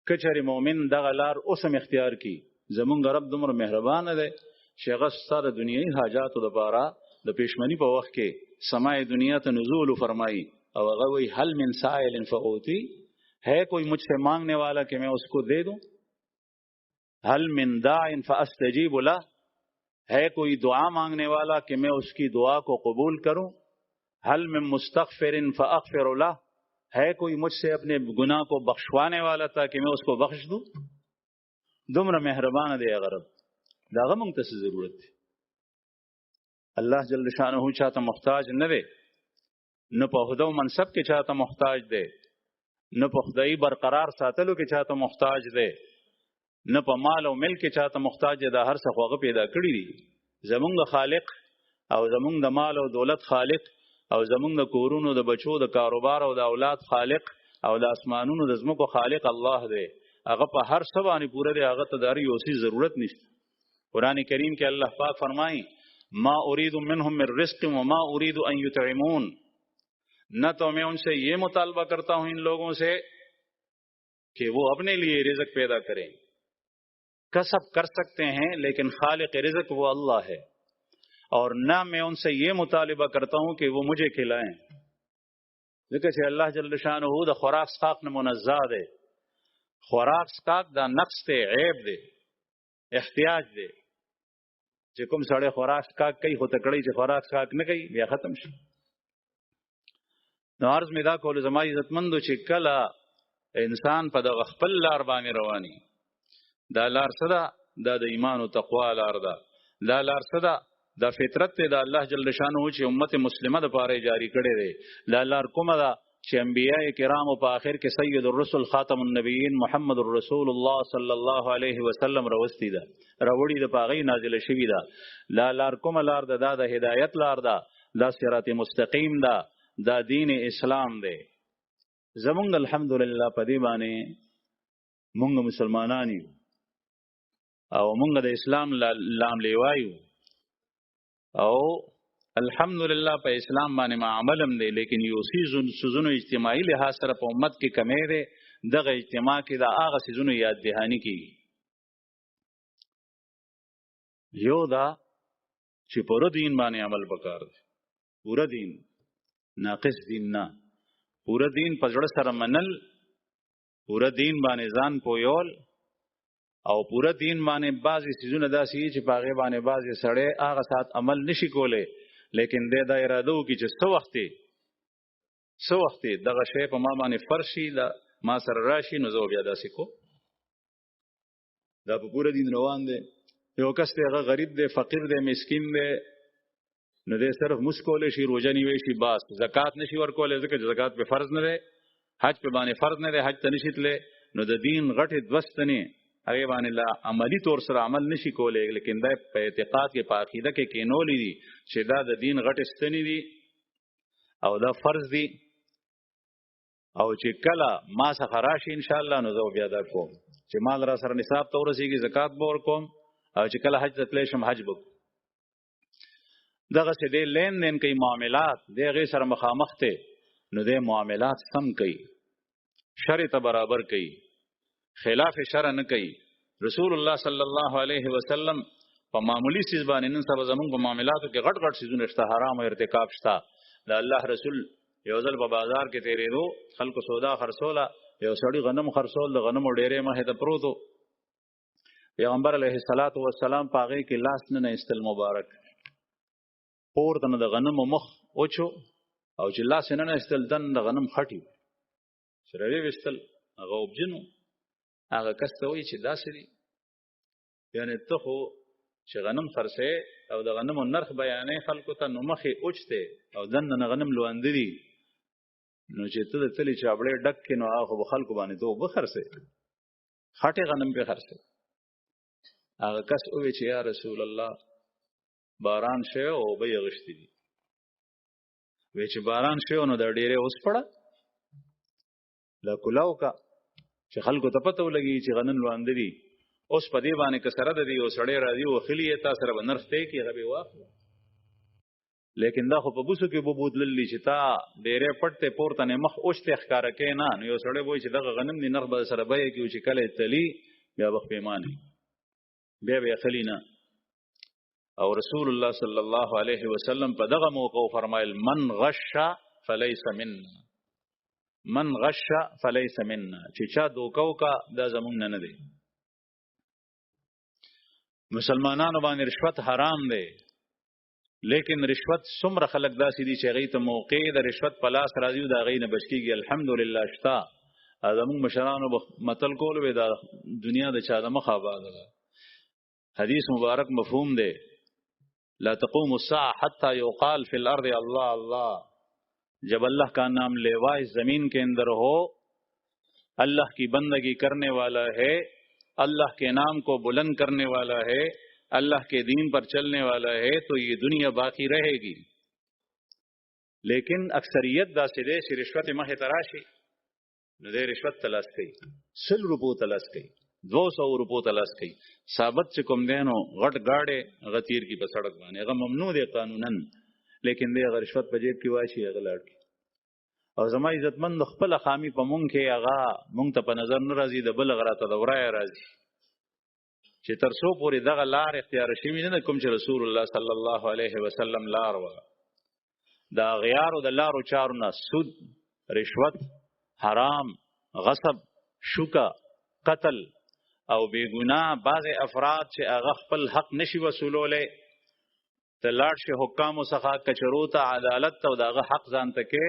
کچری مؤمن دغه لار اوسم اختیار کی زمونږ رب دومره مهربان دی چې هغه ستاسو دنیوي حاجاتو لپاره د پېشمنی په وخت کې سماع دنیا ته نزول فرمایي او هغه وی هل من سائل فاوتی ہے کوئی مجھ سے مانگنے والا کہ میں اس کو دے دوں هل من داع فاستجیب له ہے کوئی دعا مانگنے والا کہ میں اس کی دعا کو قبول کروں هل من مستغفر فاغفر له ہے کوئی مجھ سے اپنے گناہ کو بخشوانے والا تھا کہ میں اس کو بخش دوں. دومره مهربان دی هغه رب داغه مونږ ته ضرورت دی. الله جل شانه چاته محتاج نه دی نه په عہده او منصب کې چاته محتاج دی نه په خدای برقرار ساتلو کې چاته محتاج دی نه په مال او ملک کې چاته محتاج دی. دا هر څه خو پیدا کړی دی. زمونږ خالق او زمونږ د مال او دولت خالق او زمونږ د کورونو د بچو د کاروبار او د اولاد خالق او د اسمانونو د زمکو خالق الله دی. هغه په هر څه باندې پوره دی. هغه ته د هر یو څه ضرورت نشته. قرآن کریم کې الله پاک فرمایي ما اريد منهم من رزق وما اريد ان يطعمون نہ تو میں ان سے یہ مطالبہ کرتا ہوں ان لوگوں سے کہ وہ اپنے لیے رزق پیدا کریں. کسب کر سکتے ہیں لیکن خالق رزق وہ اللہ ہے اور نہ میں ان سے یہ مطالبہ کرتا ہوں کہ وہ مجھے کھلائیں. ذکر چې الله جل شانه د خوراک سقاق نه منزه دی. خوراک سقاق دا نقص دی عیب دی احتیاج دی. چې کوم سړی خوراک سقاق کوي خو تکړی چې خوراک سقاق نه کوي بیا ختم شي. نو عرض می دا کول زما عزتمندو چې کله انسان په دغه خپل لار باندې رواني دا لار څه ده دا د ایمان او تقوا لار ده. دا لار څه ده دا فطرت ته د الله جل شانه چې امت مسلمه د پاره جاری کړي دی. دا لار کومه ده چې انبیاء کرام په آخر کې سید الرسل خاتم النبیین محمد رسول الله صلی الله علیه وسلم راوستی ده راوړي د پاغي نازله شوی ده. لا لار کومه لار ده دا د هدایت لار ده دا صراط مستقیم ده دا دین اسلام دی. زمونږ الحمدلله په دې باندې مونږ مسلمانان یو او مونږ د اسلام لام لیوایو او الحمدلله په اسلام باندې معاملم دی. لیکن یو سيزونو اجتماعي لحاظ سره په امت کې کمی دی. دغه اجتماع کې دا هغه سيزونو یاد دهانی کیږي. یو دا چې پوره دین باندې عمل وکړ پوره دین ناقص دین نه پوره دین په جوړ سره منل پوره دین باندې ځان پویول او پوره دین باندې بعضی سيزونه داسي چې پاغه باندې بعضی سړی هغه سات عمل نشي کوله لیکن د اراده وکي چې څو وخت دغه شی په ما باندې فرشي دا ما سره راشي نو زه بیا داسې کو دا په پوره دین روان دی. یو کس دی هغه غریب دی فقیر دی مسکین دی نو دې صرف مسکول شي روزه نیوي شي بس زکات نشي ورکول ځکه چې زکات په فرض نه دی حج په باندې فرض نه دی حج ته نشي تله نو د دین غټه دوستنه هغه باندې لا عملی طور سره عمل نشي کولای لیکن دا په اعتقاد کې په عقیده کې کینولې دي چې دا د دین غټه ستنې دي او دا فرض دي او چې کله ما څخه راشي ان شاء الله نو زه بیا دا کوم چې مال را سره نصاب ته ورسیږي زکات به ورکوم او چې کله حج ته تللی شم حج به دغه څه دې لین دین کوي معاملات دې هغې سره مخامخ ته نو دې معاملات سم کوي شرع ته برابر کوي خلاف شرع نه کوي رسول الله صلی الله علیه وسلم په معمولی سیز باندې نن سبا زمونږ په معاملاتو کې غټ غټ سیزونه شته حرام او ارتکاب شته د الله رسول یو ځل په بازار کې تیرېدو خلکو سودا خرڅوله یو سړی غنم خرڅول د غنمو ډېرې مخې ته پروتو پیغمبر علیه الصلاۃ والسلام په هغې کې لاس نه ایستل مبارک پورته نه د غنمو مخ اوچو او چې لاس نه ایستل دن د غنم خټي چې راویې ویستل هغه وبجنو هغه کس ته وایي چې داسې دي یعنې ته خو چې غنم خرڅې او د غنمو نرخ بیانې خلکو ته نو مخې اوچته او دننه غنم لوانده دي نو چې ته د تلې چابړې ډک کې نو هغه به خلکو باندې ته اوبه خرڅې خټې غنم پې خرڅې هغه کس ووایي چې یا رسول الله باران شوی او اوبه یې غشتې دي وایي چې باران شوی نو دا ډېرې اوس پړه لا کلاو کا چې خلکو ته پته ولګي چې غنم لوانده دي اوس په دې باندې که سره د دې یو سړی راځي او خلي یې تا سره به نرخ دی کې هغه به واخلو لیکن دا خو په بوسو کې به بودللی چې تا ډېرې پټ ته پورته نه مخ اوچته ښکاره کوې نه نو یو سړی وایي چې دغه غنم دي نرخ به سره بیه کړي چې کله یې تلي بیا به پېمانې بیا به یې خلي نه او رسول الله صلی الله علیه وسلم په دغه موقع فرمایل من غش فلیس منا من غش فلیس منا چې چا دوکاو کا دا زمونږ نه دی مسلمانانو باندې رشوت حرام دی لیکن رشوت څومره خلک داسې دي چې هغې ته موقع د رشوت په لاس راځي او د هغې نه بچ کېږي الحمدلله شته زمونږ مشرانو متل کول وی دا دنیا د چا د مخ آباده ده حدیث مبارک مفهوم دی لا تقوم الساعة حتى يقال في الارض الله الله جب اللہ کا نام لیوائے زمین کے اندر ہو اللہ کی بندگی کرنے والا ہے اللہ کے نام کو بلند کرنے والا ہے اللہ کے دین پر چلنے والا ہے تو یہ دنیا باقی رہے گی لیکن اکثریت دا سے دے رشوت مخ تراشی نو دے رشوت تلاش کئی 100 روپو تلاش کئی 200 روپو تلاش کئی ثابت چې کوم دینو غټ گاڑے غتیر کی په سړک باندې هغه ممنوع دی قانونا لیکن دی هغه رشوت په جیب کې واشي هغه لاړ او زما عزتمند خپل خامي په مونږ کې هغه مونږ ته په نظر نه راځي د بل غراته د ورای راځي چې تر څو پورې دغه لار اختیار شي نه کوم چې رسول الله صلی الله علیه وسلم لار و دا غیارو د لارو چارو نه سود رشوت حرام غصب شوکا قتل او بیگناه بعض افراد چې هغه خپل حق نشي وصولولی ته لاړ شي حکامو څخه کچرو ته عدالت ته او دغه حق ځان ته کې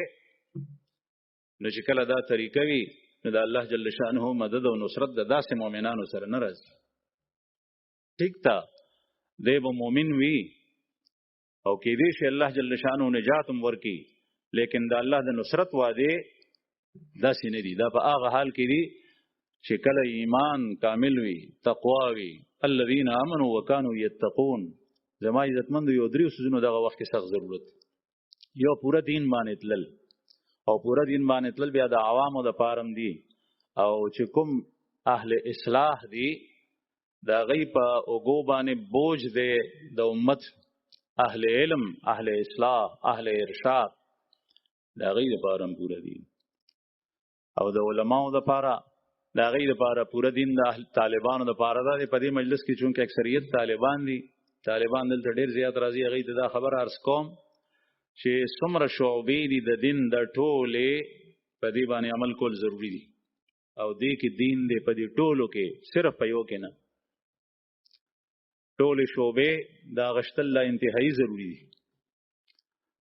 نو چې کله دا طریقه وي نو د الله جل شانه مدد او نصرت د داسې مؤمنانو سره نه راځي ټیک تا دی به مؤمن وي او کې دې شي الله جل شانه نجات ورکی لیکن د الله د نصرت وعده داسې نه دي دا په هغه حال کې دي چې کله ایمان کامل وي تقوا وي الذين امنوا وكانوا يتقون زما عزتمند یو دریو سيزونو دغه وخت کې سخت ضرورت یو پورا دین باندې تلل او پورا دین باندې تلل بیا د عوامو د پارم دي او چې کوم اهل اصلاح دي دا غي په اوګو باندې بوج دی د امت اهل علم اهل اصلاح اهل ارشاد دا غي د پارم پورا دي او د علماو د پاره دا غي د پاره پورا دین د طالبانو د پاره د په دې مجلس کې چونکه اکثریت طالبان دي طالبان دلته ډیر زیات راځي هغه ته دا خبر عرض کوم چې څومره شعبې دي د دین د ټولې په دې باندې عمل کول ضروری دي او دې کې دین دې په دې ټولو کې صرف په یو کې نه ټولې شعبې دا غشتل لا انتهایی ضروری دي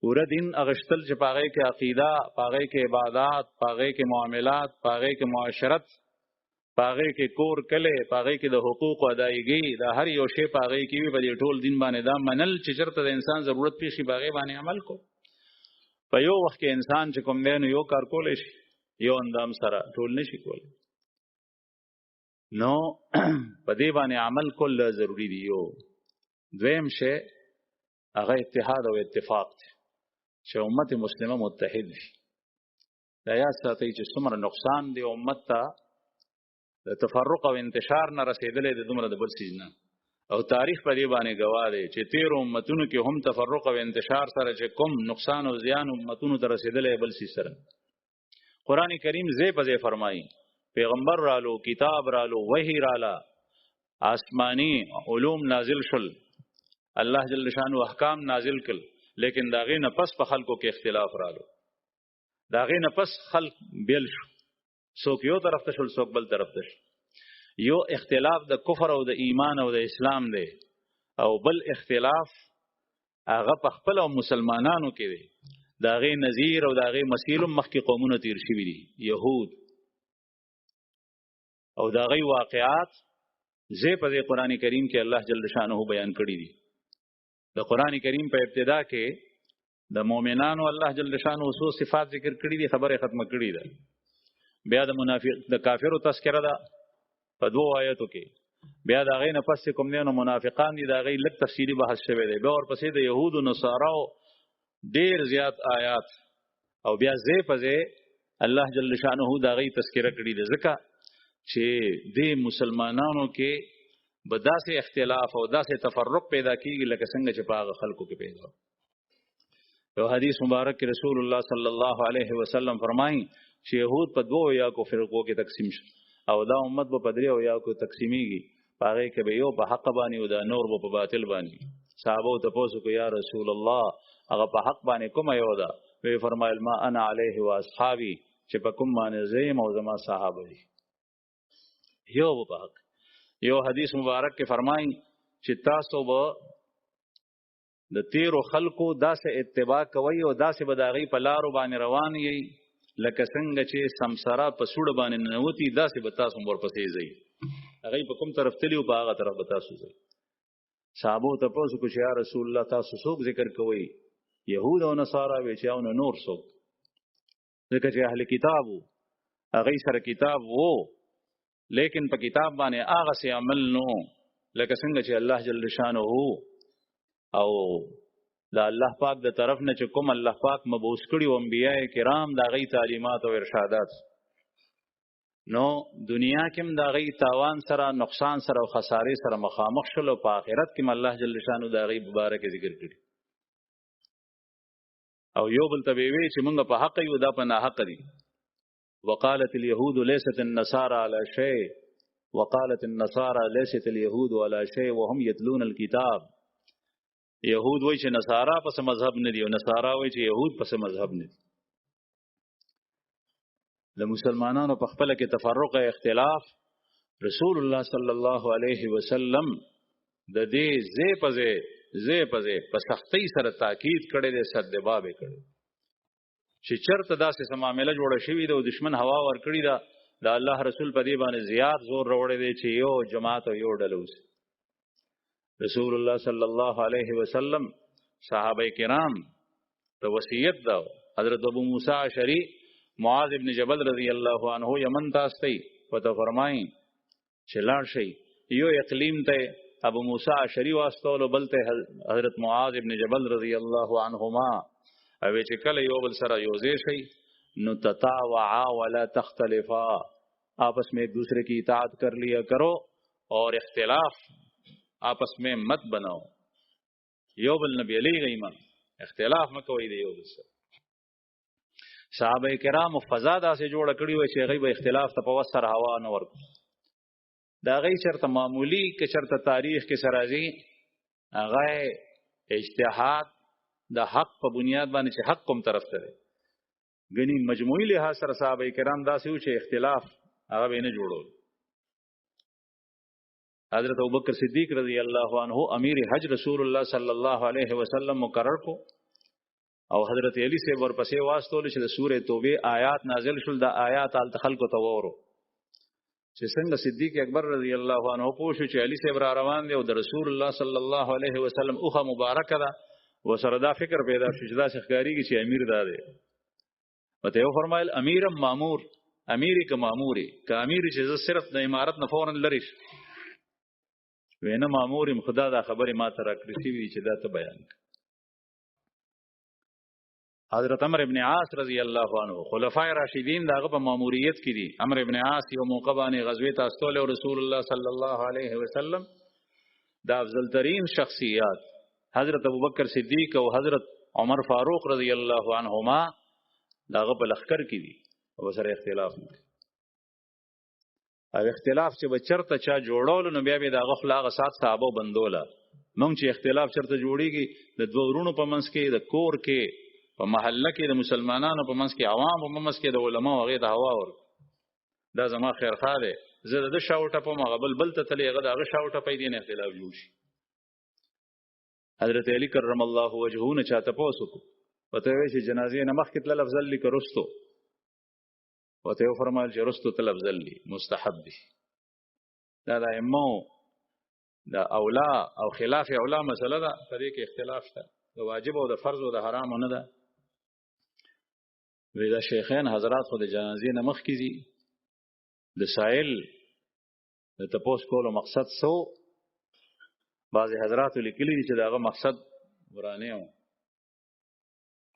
پورا دین اغشتل چې پاغې کې عقیده پاغې کې عبادت پاغې کې معاملات پاغې کې معاشرت پاغه کې کور کله پاغه کې د حقوق ادایګي د هر یو شی پاغه کې وي په دې ټول دین باندې دا منل چې چرته د انسان ضرورت پیشي باغې باندې عمل کو په یو وخت کې انسان چې کوم دی نو یو کار کولای شي یو اندام سره ټول نشي کولای نو په دې باندې عمل کول ضروری دی یو دویم شی هغه اتحاد او اتفاق دی چې امت مسلمه متحد وي دا یا ساتي چې څومره نقصان دی امت ته د تفرق او انتشار نه رسیدلې د دومره د بل سیزنه او تاریخ په دې باندې گواه دی چې 13 امتونو کې هم تفرق او انتشار سره چې کوم نقصان او زیان امتونو ته رسیدلې بل سیز سره قران کریم زې په زې فرمایي پیغمبر رالو کتاب رالو وحی رالا آسمانی علوم نازل شل الله جل شانو احکام نازل کړ لیکن داغه نه پس په خلکو کې اختلاف رالو داغه نه پس خلق بیل شو څوک یو طرف ته شول څوک بل طرف ته یو اختلاف د کفر او د ایمان او د اسلام دی او بل اختلاف هغه په خپل او مسلمانانو کې دی داغه نذیر او داغه مسیلم مخکې قومونه تیر شوی دي يهود او داغه واقعات زې په قرآن کریم کې الله جل شانه بیان کړی دي د قرآن کریم په ابتدا کې د مؤمنانو الله جل شانه اوسو صفات ذکر کړی دي خبره ختمه کړی ده بیا د منافق د کافرو تذکرہ ده په دوه آیاتو کې بیا دا غي نه پس کوم نه منافقان دي دا غي لک تفصیلی بحث شوی دی بیا ورپسې د يهود او نصاراو ډیر زیات آیات او بیا زې پځه الله جل شانه دا غي تذکرہ کړی دی ځکه چې د مسلمانانو کې بداسه اختلاف او داسه تفرق پیدا کیږي لکه څنګه چې په خلکو کې پیدا یو حدیث مبارک کې رسول الله صلی الله علیه وسلم فرمایي چې يهود په دوه یا کو فرقو کې تقسیم شي او دا امت په پدری او یا کو تقسیمیږي پاره کې به یو په حق باندې او دا نور په باطل باندې صحابه ته پوښتنه کو یا رسول الله هغه په حق باندې کوم یو دا وی فرمایل ما انا علیه و اصحابي چې په کوم باندې زیم او زما صحابه دي یو په حق یو حدیث مبارک کې فرمایي چې تاسو به د تیرو خلقو داسې اتباع کوي او داسې بداغي په لارو باندې روان یي لکه څنګه چې سمسرا په سوډ باندې نوتی داسې به تاسو ورپسې ځئ هغه په کوم طرف تلیو په هغه طرف به تاسو ځئ صحابه ته پوښتنه کوي یا رسول الله تاسو څوک ذکر کوي يهود او نصارا وی چې او نور څوک ځکه چې اهل کتابو هغه سره کتاب وو لیکن په کتاب باندې هغه سي عمل نو لکه څنګه چې الله جل شانه او دا الله پاک د طرف نه چې کوم الله پاک مبعوث کړي او انبیاء کرام دا غي تعلیمات او ارشادات نو دنیا کې هم دا غي تاوان سره نقصان سره او خسارې سره مخامخ شول او په آخرت کې الله جل شانه دا غي مبارک ذکر کړي او یو بل تبوی چې موږ په حق یو دا په نه حق دي وقالت اليهود ليست النصارى على شيء وقالت النصارى ليست اليهود على شيء وهم يتلون الكتاب يهود وای چې نصارا پس مذهب نه دي او نصارا وای چې يهود پس مذهب نه دي د مسلمانانو په خپل کې تفرق او اختلاف رسول الله صلی الله علیه وسلم د دې زې پځه په سختۍ سره تاکید کړي د صدباب کړي چې چرته داسې معاملې جوړه شوې ده او دشمن هوا ور کړی ده د الله رسول په دې باندې زیات زور وروړي دی چې یو جماعت او یو ډلوس رسول الله صلی الله علیه وسلم صحابه کرام ته وصیت دا حضرت ابو موسی اشعری معاذ ابن جبل رضی الله عنه یمن تاستی پته فرمایي چې لاړ شي یو اقلیم ته ابو موسی اشعری واستول بلته حضرت معاذ ابن جبل رضی الله عنهما او چې کله یو بل سره یوځای شي نو تتاوعا ولا تختلفا آپس میں ایک دوسرے کی اطاعت کر لیا کرو اور اختلاف آپس میں مت بناؤ یو بل نبی علی غیما اختلاف مکوئ دی یو بل سره صحابه کرام فضا داسې جوړ کړی و چې غیب اختلاف ته په وسر هوا نه ورکو دا غي چرته معمولی کې چرته تاریخ کې سرازي هغه اجتهاد د حق په بنیاد باندې چې حق کوم طرف ته غني مجموعي له سره صحابه کرام داسې و چې اختلاف هغه به نه جوړول حضرت ابوبکر صدیق رضی الله عنه امیر حج رسول الله صلی الله علیه وسلم مقرر کو او حضرت علی سے ورپسې واسطول چې د سوره توبه آیات نازل شول د آیات ال خلق تو ورو چې څنګه صدیق اکبر رضی الله عنه پوښتنه چې علي صاحب را روان دی او د رسول الله صلی الله علیه وسلم اوخه مبارکه ده وسره دا فکر پیدا شو چې دا ښکاریږي چې امیر دا دی وته یو فرمایل امیرم مامور امیری که ماموری که امیری چې صرف د امارت نه فورا لری وینه مامورم خدا دا خبره ما ته راکړې وی چې دا ته بیان حضرت عمرو ابن عاص رضی الله عنه خلفای راشدین داغه په ماموریت کې دي عمرو ابن عاص یو موقع باندې غزوه تاستول او رسول الله صلی الله علیه وسلم دا افضل ترین شخصیات حضرت ابوبکر صدیق او حضرت عمر فاروق رضی الله عنهما داغه په لخر کې دي او سره اختلاف نه او اختلاف چې بچرته چا جوړول نو بیا به داغه خلاغه سات صحابه بندوله مونږ چې اختلاف چرته جوړیږي د دوه ورونو په منځ کې د کور کې په محله کې د مسلمانانو په منځ کې عوام په منځ کې د علما او غیر د هوا ور دا زما خیر خاله زه د شاوټه په مغبل بل ته تلې غدا غ شاوټه پیدا نه اختلاف جوړ شي حضرت علی کرم الله وجهه نه چاته پوسو وته وی چې جنازې نه مخ کې تل افضل لیکرستو وته فرمایل چې رستو تل افضل لی مستحب دي دا د امو دا اولا او خلاف اولا مسله ده په دې کې اختلاف شته د واجب او د فرض او د حرام نه ده وی دا شیخین حضرات خو د جنازې نه مخ کې دي د سائل د تپوس کولو مقصد سو بعض حضرات لیکلي چې داغه مقصد ورانه و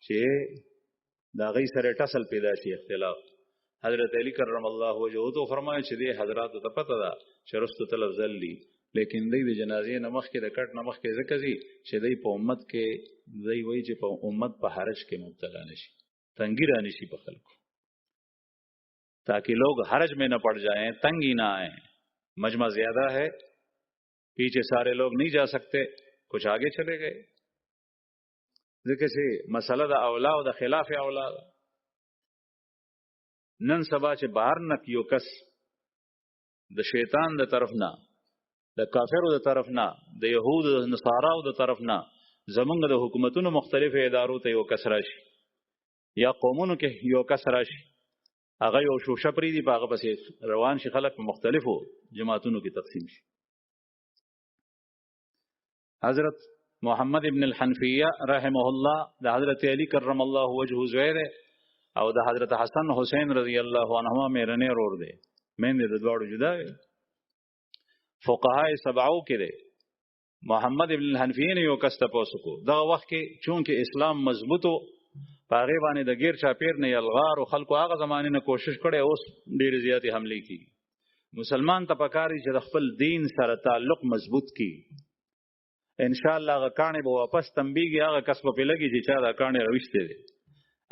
چې دا غي سره ټسل پیدا شي اختلاف حضرت علی کرم الله وجهه تو فرمایي چې دې حضرات ته پته ده چې رستو طلب ذلی لیکن دې د جنازې نمخ کې د کټ نمخ کې ذکر دي چې دې په امت کې دې وایي چې په امت په حرج کې مبتلا نشي تنګی را نشي په خلکو تاکہ لوگ حرج میں نہ پڑ جائیں تنگی نہ آئیں مجمع زیادہ ہے پیچھے سارے لوگ نہیں جا سکتے کچھ آگے چلے گئے ذکر سے مسئلہ دا اولا او دا خلاف اولا نن سبا چې بهر نه کیو کس د شیطان د طرف نه د کافرو د طرف نه د يهود د نصاراو د طرف نه زمونږ د حکومتونو مختلفو ادارو ته یو کس راشي یا قومونو کې یو کس راشي هغه یو شوشه پری دی هغه پسې روان شي خلک په مختلفو جماعتونو کې تقسیم شي حضرت محمد ابن الحنفیه رحمه الله د حضرت علی کرم الله وجهه زویر او د حضرت حسن حسین رضی الله عنهما میرنه رور دی مین د دوړو جدا فقهای سبعو کې دی محمد ابن الحنفیه یو کس تاسو کو دا وخت کې چونکه اسلام مضبوطو پاغه باندې د غیر چاپیر نه یلغار او خلکو هغه زمانه نه کوشش کړي اوس ډیر زیاتې حمله کی مسلمان ته پکاري چې د خپل دین سره تعلق مضبوط کی ان شاء الله هغه کانه به واپس تنبیږي هغه کسب په لګي چې چا دا کانه رويشته دي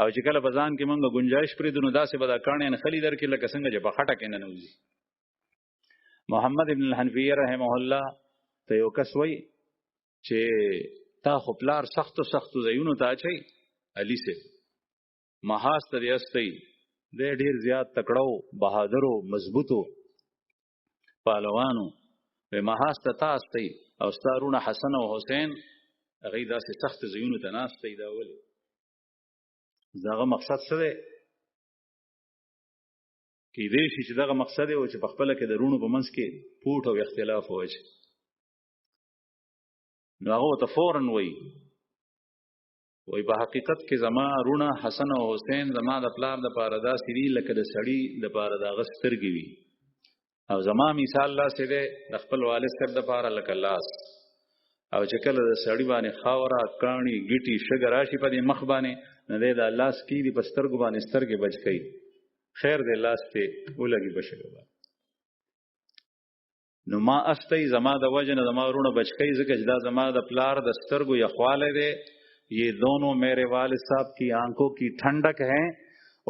او چې کله بزان کې مونږه گنجائش پرې دونو داسې به دا کانه نه خلی درکې لکه څنګه چې په خټه کې نه نوځي محمد ابن الحنفیه رحمه الله ته یو کس وای چې تا خپلار سخت زینو ته اچي علی سے محاس ته یستي د ډیر زیات تکړو بهادرو مضبوطو پهلوانو په محاس ته تاسو او ستارونه حسن او حسین هغه داسې سخت زینو ته ناشته دا ولې داغه مقصد څه دی کې دې شي چې داغه مقصد او چې په خپل کې د رونو په منځ کې پوټ او اختلاف وایي نو هغه ته فورن وایي په حقیقت کې زما رونه حسن او حسین زما د پلار د پاره دا سری لکه د سړی د پاره دا غسترګي وي او زما مثال الله سي ده د خپل والد سره د پاره لکه لاس او چې کله د سړی باندې خاورا کانی ګټي شګر راشي په مخ باندې نه د الله سکی دی پسترګو باندې سترګې بچ کړي خیر دې لاس ته ولګي بشګو نو ما استي زما د وجنه زما رونه بچ کړي ځکه چې دا زما د پلار د سترګو یخواله ده یہ دونوں میرے والد صاحب کی آنکھوں کی ٹھنڈک ہیں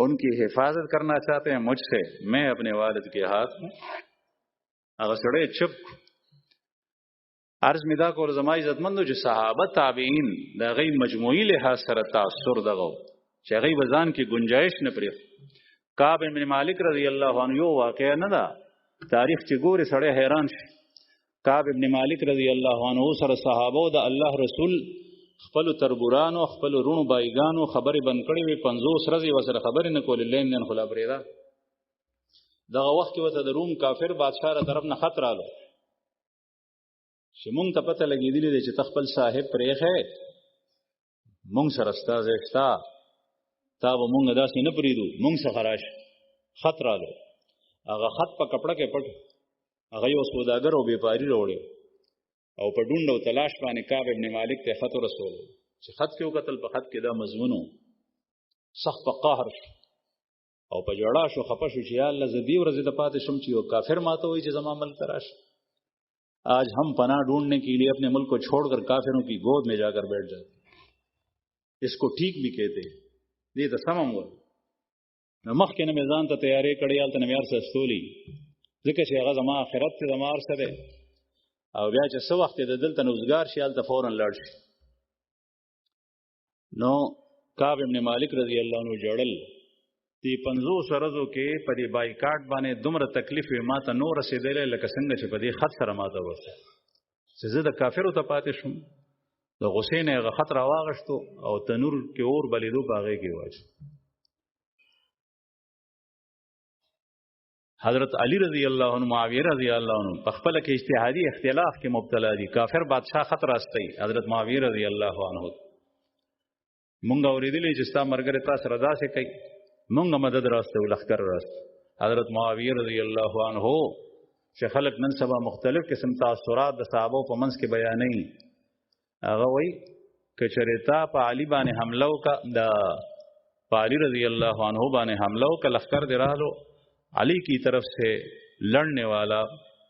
ان کی حفاظت کرنا چاہتے ہیں مجھ سے میں اپنے والد کے ہاتھ میں اگر سڑے چپ عرض مدا کو زما عزت مندو چې صحابه تابعین دا غي مجموعي لحاظ سره تاثر دغو چې غي بزان کې گنجائش نه پرې کعب بن مالک رضی الله عنه یو واقعا نه دا تاریخ چې ګوري سړی حیران شي کعب بن مالک رضی الله عنه سره صحابه او د الله رسول خپل تربورانو خپل رونو بایګانو خبرې بند کړې وي 50 ورځې وسره خبرې نه کولې لین خلا پرېدا دغه وخت کې وته د روم کافر بادشاہ را طرف نه خط رالو چې مونږ ته پته لګېدلې ده چې تخپل صاحب پرېخې مونږ سره ستاسو شتا تا به مونږ داسې نه پریدو مونږ څخه راشه خط رالو هغه خط په کپړه کې پټ هغه یو سوداګر او بیپاری راوړی او په ډونډ او تلاش باندې کعب ابن مالک ته خط ورسول چې خط کې وکتل په خط کې دا مضمونو سخت په قهر او په جړا شو خپه شو چې یا الله زدی ورځ د پاتې شم چې یو کافر ماته وایي چې زما ملک تراش आज हम पनाह ढूंढने के लिए अपने मुल्क को छोड़कर काफिरों की गोद में जाकर बैठ जाते इसको ठीक भी कहते دې ته سمم و نو مخکې نه میزان ته تیارې کړې هلته نه مې هر څه استولي ځکه چې هغه زما آخرت کې زما هر څه دی او بیا چې څه وخت د دلته نه وزګار شي هلته فورا لاړ شي نو کعب ابن مالک رضی الله عنه جوړل دی 50 ورځو کې په دې بایکاټ باندې دومره تکلیف یې ماته نو رسېدلی لکه څنګه چې په دې خط سره ماته ورسه چې زه د کافرو ته پاتې شوم د غصې نه هغه خط راواغشتو او تنور کې اور بلیدو په هغې کې واچو حضرت علی رضی الله عنه معاویه رضی الله عنه په خپله کې اجتهادي اختلاف کې مبتلا دي کافر بادشاه خط راستئ حضرت معاویه رضی الله عنه مونږ اورېدلي چې ستا ملګری تا سره داسې کوي مونږ مدد راستو لښکر راست حضرت معاویه رضی الله عنه چې خلک نن سبا مختلف قسم تاثرات د صحابو په منځ کې بیانوي هغه وایي که چېرې تا په علي باندې حمله وکړه د په علي رضی الله عنه باندې حمله وکړه لښکر دې راغلو علی کی طرف سے لڑنے والا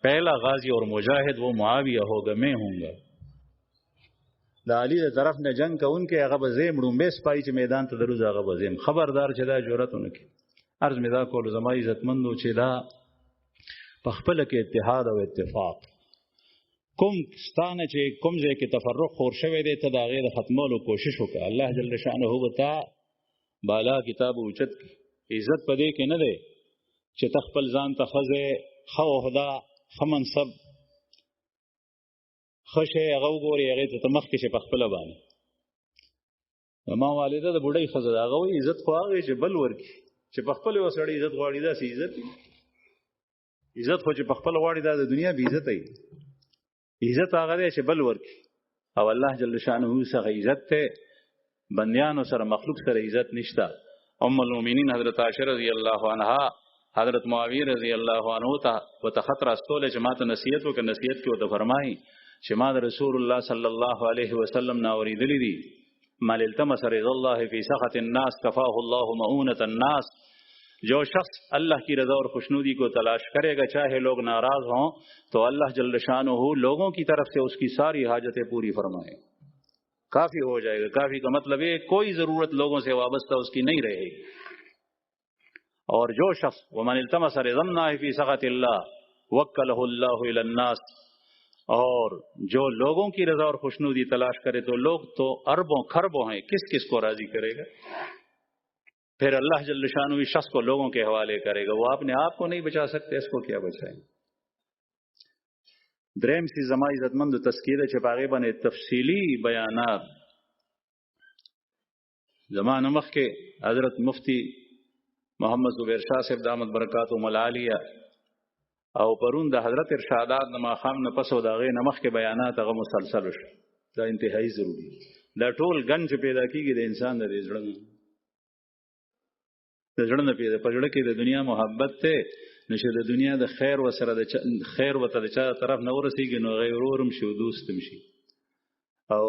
پہلا غازی اور مجاہد وہ معاویہ ہوگا میں ہوں گا دا علی دی طرف نه جنگ کوونکی هغه به زه مړومبې سپایي چې میدان ته دروز هغه به زم خبردار چې دا جرأت ونه کړي عرض مې دا کولو زما عزتمندو چې دا په خپله کې اتحاد او اتفاق کوم ستانه چې کوم ځای کې تفرق خور شوی دی ته د هغې د ختمولو کوشش وکړه الله جل شانه به تا بالا کتاب اوچت کړي عزت په دې کې نه دی چې ته خپل ځان ته ښځې ښه عهده ښه منصب ښه شی هغه وګورې هغې ته ته مخکې شې په خپله باندې زما والده د بوډۍ ښځه ده هغه وایي عزت خو هغه چې بل ورکړي چې په خپله یو سړی عزت غواړي داسې عزت عزت خو چې په خپله غواړي دا د دنیا بې عزته وي عزت هغه دی چې بل ورکړي او الله جل شانه څخه عزت دی بندیانو سره مخلوق سره عزت نشته ام المؤمنین حضرت عائشہ رضی الله عنها حضرت معاویه رضی الله عنه ته وتخط راستوله چې ماته نصیحت وکړه نصیحت کې وته فرمایي چې ما د رسول الله صلی الله علیه وسلم نه اوریدلی دي مال التمس رضا الله فی سخط الناس کفاه الله مؤونة الناس جو شخص اللہ کی رضا اور خوشنودی کو تلاش کرے گا چاہے لوگ ناراض ہوں تو اللہ جل شانہ لوگوں کی طرف سے اس کی ساری حاجتیں پوری فرمائے کافی ہو جائے گا کافی کا مطلب ہے کوئی ضرورت لوگوں سے وابستہ اس کی نہیں رہے گی اور جو شخص ومن التمس رضا اللہ فی سخط اللہ وکلہ اللہ الی الناس اور جو لوگوں کی رضا اور خوشنودی تلاش کرے تو لوگ تو اربوں خربوں ہیں کس کس کو راضی کرے گا پھر اللہ جل شانہ اس شخص کو لوگوں کے حوالے کرے گا وہ اپنے آپ کو نہیں بچا سکتے اس کو کیا بچائیں دریم سی زما عزتمند تذکیره چې پاغه باندې تفصیلی بیانات زمانه مخکې حضرت مفتی محمد زبیر شاه صاحب دامت برکاتهم العالیه او پرون د حضرت ارشادات د ماخام نه پسو د هغې نه مخکې بیانات هغه مسلسل شو دا انتهایی ضروري دا ټول ګن چې پیدا کېږي د انسان د زړه نه پیدا په زړه کې د دنیا محبت ته نشه د دنیا د خیر وسره د خیر وته د چا طرف نه ورسېږي نو هغه ورورم شي او دوستم شي او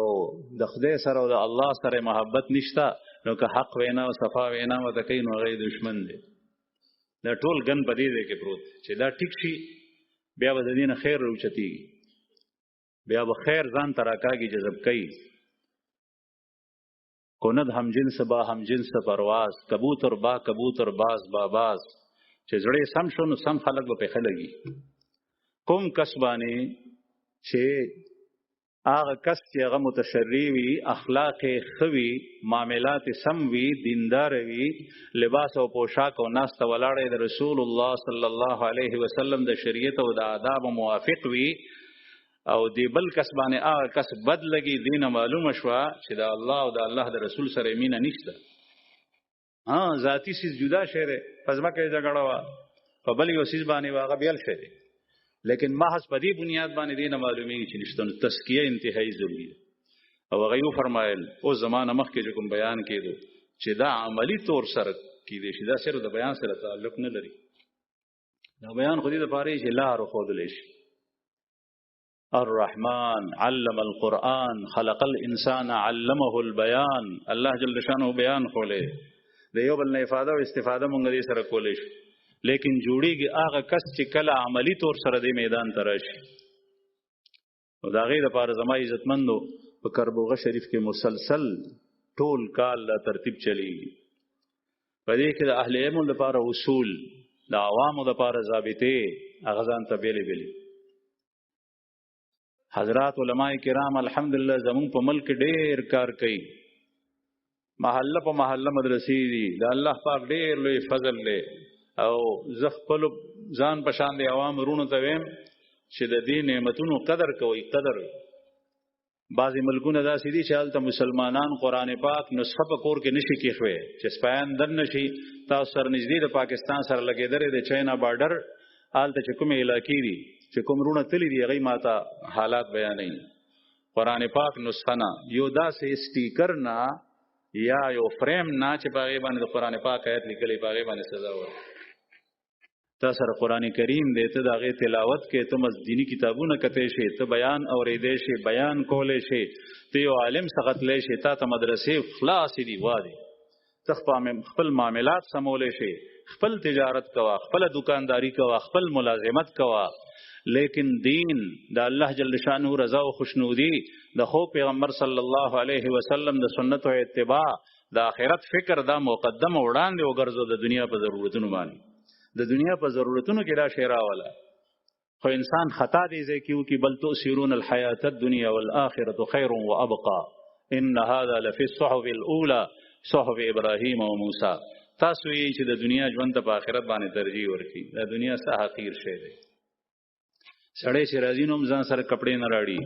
د خدای سره او د الله سره محبت نشته نو که حق وینا او صفا وینا ورته کوي نو هغه دشمن دی دا ټول ګن په دې دی کې پروت چې دا ټیک شي بیا به د دې نه خیر راوچتېږي بیا به خیر ځان ته راکاږي جذب کوي کند هم جنس با هم جنس پرواز کبوتر با کبوتر باز با باز چې زړه سم شو نو سم خلک به پخې لګي کوم کس باندې چې هغه کس چې هغه متشری وي اخلاق خوي معاملات سم وي دیندار وي لباس او پوشاک او ناس ته ولاړې د رسول الله صلی الله علیه وسلم د شریعت او د آداب موافق وي او دی بل کس باندې هغه کس بد لګي دینه معلومه شوه چې د الله او د الله د رسول سره مینه نشته ذاتی سیز جدا شی دی په ځمکه یې جګړه وه په بل یو سیز باندې واغه بیل شي لیکن محض په دې بنیاد باندې دینه معلومیږي چې نشته تزکیه انتهایی ضروری ده او هغه یو فرمایل او زمانه مخکې کوم بیان کېدو چې دا عملی طور سره کېدې شي دا صرف د بیان سره تعلق نه لري دا بیان خو دې لپاره چې لار خودلی شي الرحمن علم القرآن خلق الانسان علمه البيان الله جل شانه بیان خولې د یو بل نه افاده او استفاده مونږ دې سره کولې شي لیکن جوړیږي هغه کس چې کله عملی طور سره د میدان ته راشي او دا غي د پاره زما عزتمندو په کربوغه شریف کې مسلسل ټول کال لا ترتیب چلیږي په دې کې د اهل علم لپاره اصول د عوامو لپاره ضابطه هغه ځان ته بیلې بیلې حضرات علماء کرام الحمدلله زمون په ملک ډېر کار کوي محله په محله مدرسې دي د الله پاک ډېر لوی فضل دی او زه خپل ځان په شان دی عوام رونو ته ویم چې د دې نعمتونو قدر کوي قدر بعضی ملکونه داسې دي چې هلته مسلمانان قرآن پاک نسخه په کور کې نشي کېښوی چې سپایان دن نشي تاسو سره نږدې د پاکستان سره لګېدلې د چاینا بارډر هلته چې کومې علاقې دي چې کوم رونه تللی دي هغوی ماته حالات بیانوي قرآن پاک نسخه نه یو داسې سټیکر نه یا یو فریم نه چې په هغې باندې د قرآن پاک آیت لیکلی په هغې باندې سزا ورکړي تا سره قرآن کریم دی ته د هغې تلاوت کې ته دیني کتابونه کتی شي ته بیان اورېدی شي بیان کولی شي ته یو عالم څخه تلی شي تا ته مدرسې خلاصې دي وادي ته خپل معاملات سمولی شي خپل تجارت کوه خپل دکانداری کوه خپل ملازمت کوه لیکن دین د الله جل شانه رضا او خوشنودي د خو پیغمبر صلی الله علیه وسلم د سنت او اتباع د آخرت فکر دا مقدم وړاندې وګرځو د دنیا په ضرورتونو باندې د دنیا په ضرورتونو کې دا شی راوله خو انسان خطا دی ځکه چې بل تؤثرون الحیات الدنیا والآخرة خیر وابقى ان هذا لفي الصحف الاولى صحف ابراهیم او موسی تاسو یې چې د دنیا ژوند ته په آخرت باندې ترجیح ورکړي دا دنیا څه حقیر شی دی سړی چې راځي نو ځان سره کپڑے نه راړي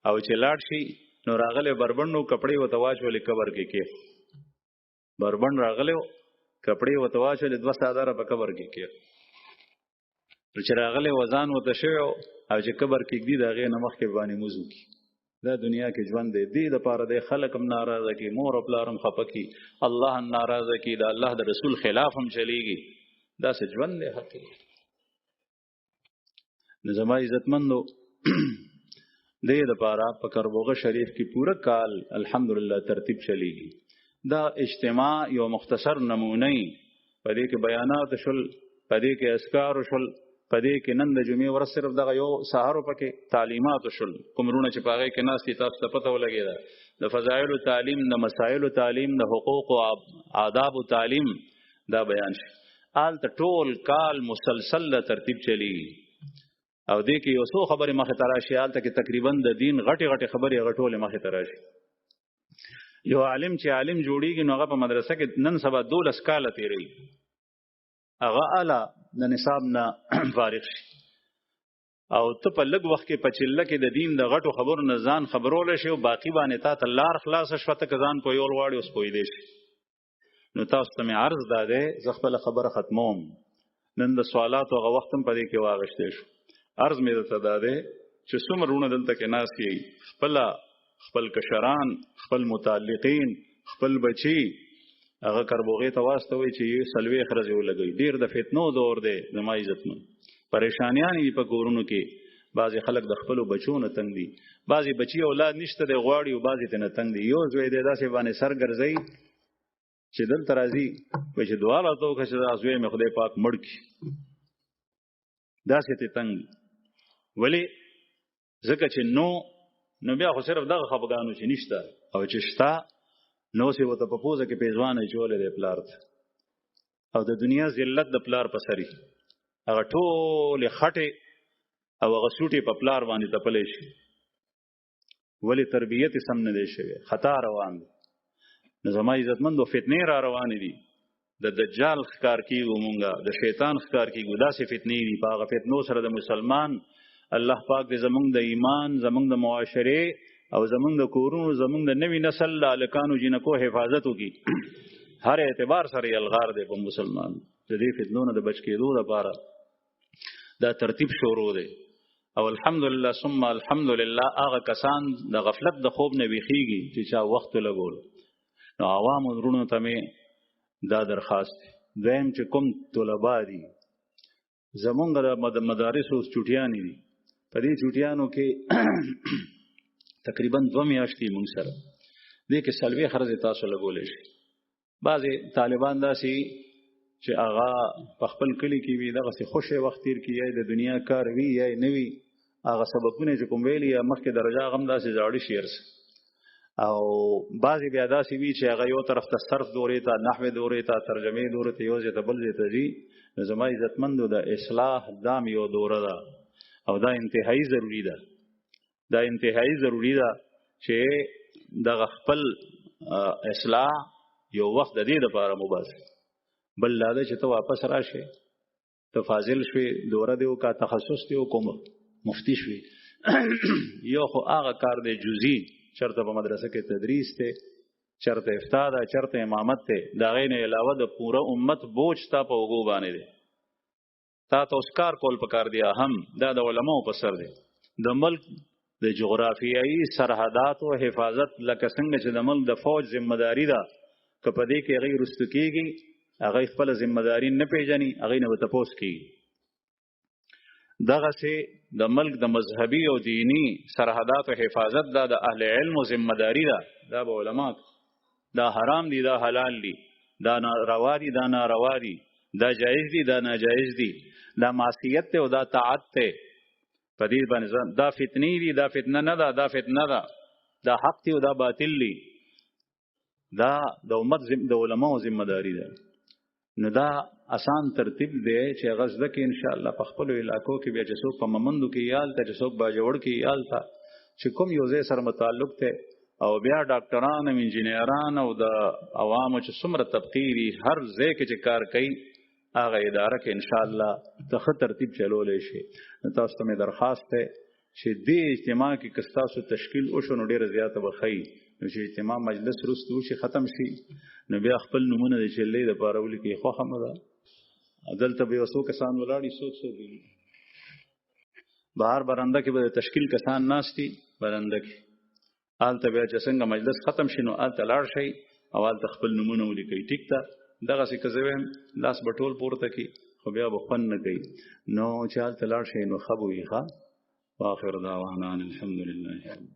او چې لاړ شي نو راغله بربندو کپڑے وته واچولې قبر کې بربند راغله کپڑے وته واچولې 200 په قبر کې چې راغله وزن وته شو او چې قبر کې دی دغه نمخ کې باندې موضوع کی دا دنیا کې ژوند دی د پاره د خلقم ناراضه کی مور او پلارم خپکی الله ناراضه کی دا الله د رسول خلاف هم چلیږي دا څه ژوند دی حقیقت نظام عزتمندو دې د پاره په کربوغه شریف کې پورا کال الحمدلله ترتیب چلیږي دا اجتماع یو مختصر نمونه پدې کې بیانات شول پدې کې اذکار شول پدې کې نن د جمعې ور صرف دغه یو سحر پکې تعلیمات شول کومرونه چې پاغه کې ناس کتاب ته پته ولګیدا د فضایل تعلیم د مسائل تعلیم د حقوق او آداب تعلیم دا بیان شي آل ټول کال مسلسل ترتیب چلی او دې کې یو څو خبره مخه تراشي آل ته کې تقریبا د دین غټي خبره غټول مخه تراشي یو عالم چې عالم جوړیږي نو هغه په مدرسه کې نن سبا 12 کال تیری هغه اعلی د نصاب نه فارغ شي او ته په لږ وخت کې په چله کې د دین د غټو خبرو نه ځان خبرول شي او باقی باندې تا ته لار خلاص شوته کزان په یول واړي اوس پوي دی شي نو تاسو ته عرض داده ز خپل خبره ختموم نن د سوالات او وختم په دې کې واغشته شو عرض مې ته داده چې څومره دلته کې ناس یې خپل کشران خپل متعلقین خپل بچي هغه کربوغه ته واستوي چې سلوي خرزه ولګي ډیر د فتنو دور دی زما عزتمن پریشانیاں په کورونو کې بعضی خلک د خپل بچو نه تنگ دي بعضی بچي اولاد نشته د غواړي او بعضی ته نه تنگ دي یو زوی د داسې باندې سر ګرځي چې دل ترازی په چې دواله تو که چې ازوی مې خدای پاک مړ کی داسې ته تنگ ولی ځکه چې نو بیا خو صرف دغه خپګانو چې نشته او چې شتا نو سی وته په پوزه کې پیژوانه جوړې د پلار او د دنیا ذلت د پلار په سری هغه ټول خټه او هغه سوټي په پلار باندې تپلې شي ولی تربیت سم نه دی شوی خطا روان نظام عزتمند او فتنې را روان دي د دجال ښکار کیږي مونږه د شیطان ښکار کیږي داسې فتنې دي په هغه فتنو سره د مسلمان الله پاک دې زمونږ د ایمان زمونږ د معاشره او زمونږ د کورونو زمونږ د نوی نسل لکانو جنکو حفاظت وکي هر اعتبار سره یلغار دی په مسلمان د دې فتنو نه د بچ کېدو لپاره دا ترتیب شروع دی او الحمدلله ثم الحمدلله هغه کسان د غفلت د خوب نه ویخیږي چې چا وخت لګول نو عوام ورونو ته مې دا درخواست دی دویم چې کوم طلبا دي زمونږ د مدارسو چوټیانې دي په دې چوټیانو کې تقریبا 2 میاشتې مونږ سره دې کې سلوي خرج تاسو لګولې شي بعضې طالبان داسې چې هغه په خپل کلی کې وي دغسې خوشې وخت تیر کړي یا د دنیا کار وي یا نه وي هغه سبقونه چې کوم ویلي یا مخکې درجه هغه هم داسې زاړه شي او بعضې بیا داسې وي چې هغه یو طرف ته صرف دورې ته نحوې دورې ته ترجمې دورې ته یو ځای ته بل ځای ته ځي نو زما عزتمندو د اصلاح دام یو دوره ده او دا انتهایی ضروري ده دا انتهایی ضروري ده چې دغه خپل اصلاح یو وخت د دې لپاره مبارک بل لا ده چې ته واپس راشې ته فاضل شوې دوره دې وکړه تخصص دې وکړو مفتی شوې یو خو هغه کار دی جزئی چرته په مدرسه کې تدریس ته چرته افتا ده چرته امامت ته دا غي نه علاوه د پوره امت بوج تا په وګو باندې دی تا ته اوس کار کول پکار دی هم دا د علماو په سر دی د ملک د جغرافیایي سرحدات او حفاظت لکه څنګه چې د ملک د فوج ذمہداري ده که په دې کې هغه رستو کېږي هغه خپل ذمہداري نه پیژني هغه نه تپوس کېږي دغه سي د ملک د مذهبي او دینی سرحدات او حفاظت دا د اهل علم او ذمہداري ده دا به علما دا حرام دي دا حلال دي دا روا دي دا ناروا دي دا جایز دي دا ناجایز دي دا معصیت ته او دا طاعت ته په دې باندې دا فتنې دي دا فتنه نه ده دا فتنه ده دا حق دي او دا باطل دي دا د امت د علماو ذمہداري ده نو دا آسان ترتیب دی چې غزده کې ان شاء الله په خپل علاقو کې بیا چې څوک په ممندو کې یال ته چې څوک باجوړ کې یال ته چې کوم یو ځای سره متعلق ته او بیا ډاکټران او انجینران او د عوامو چې څومره تبقیری هر ځای کې چې کار کوي هغه اداره کې ان شاء الله د ښه ترتیب چلولې شي تاسو ته مې درخواست ده چې دې اجتماع کې کستاسو تشکیل وشو نو ډیره زیاته بخی نو چې اجتماع مجلس رستو شي ختم شي نو بیا خپل نمونه د چلې د پارول کې خو هم ده دلته به وسو کسان ولاړی سوچ دي بهر برنده کې به تشکیل کسان ناشتي برنده کې آلته بیا چې څنګه مجلس ختم شي نو آلته لاړ شي او آلته خپل نمونه ولیکي ټیک ده دغه څه کوم لاس بټول پورته کی خو بیا بخون نه کوي نو چې آلته لاړ شي نو خبوي ښه واخر دعوانا الحمدلله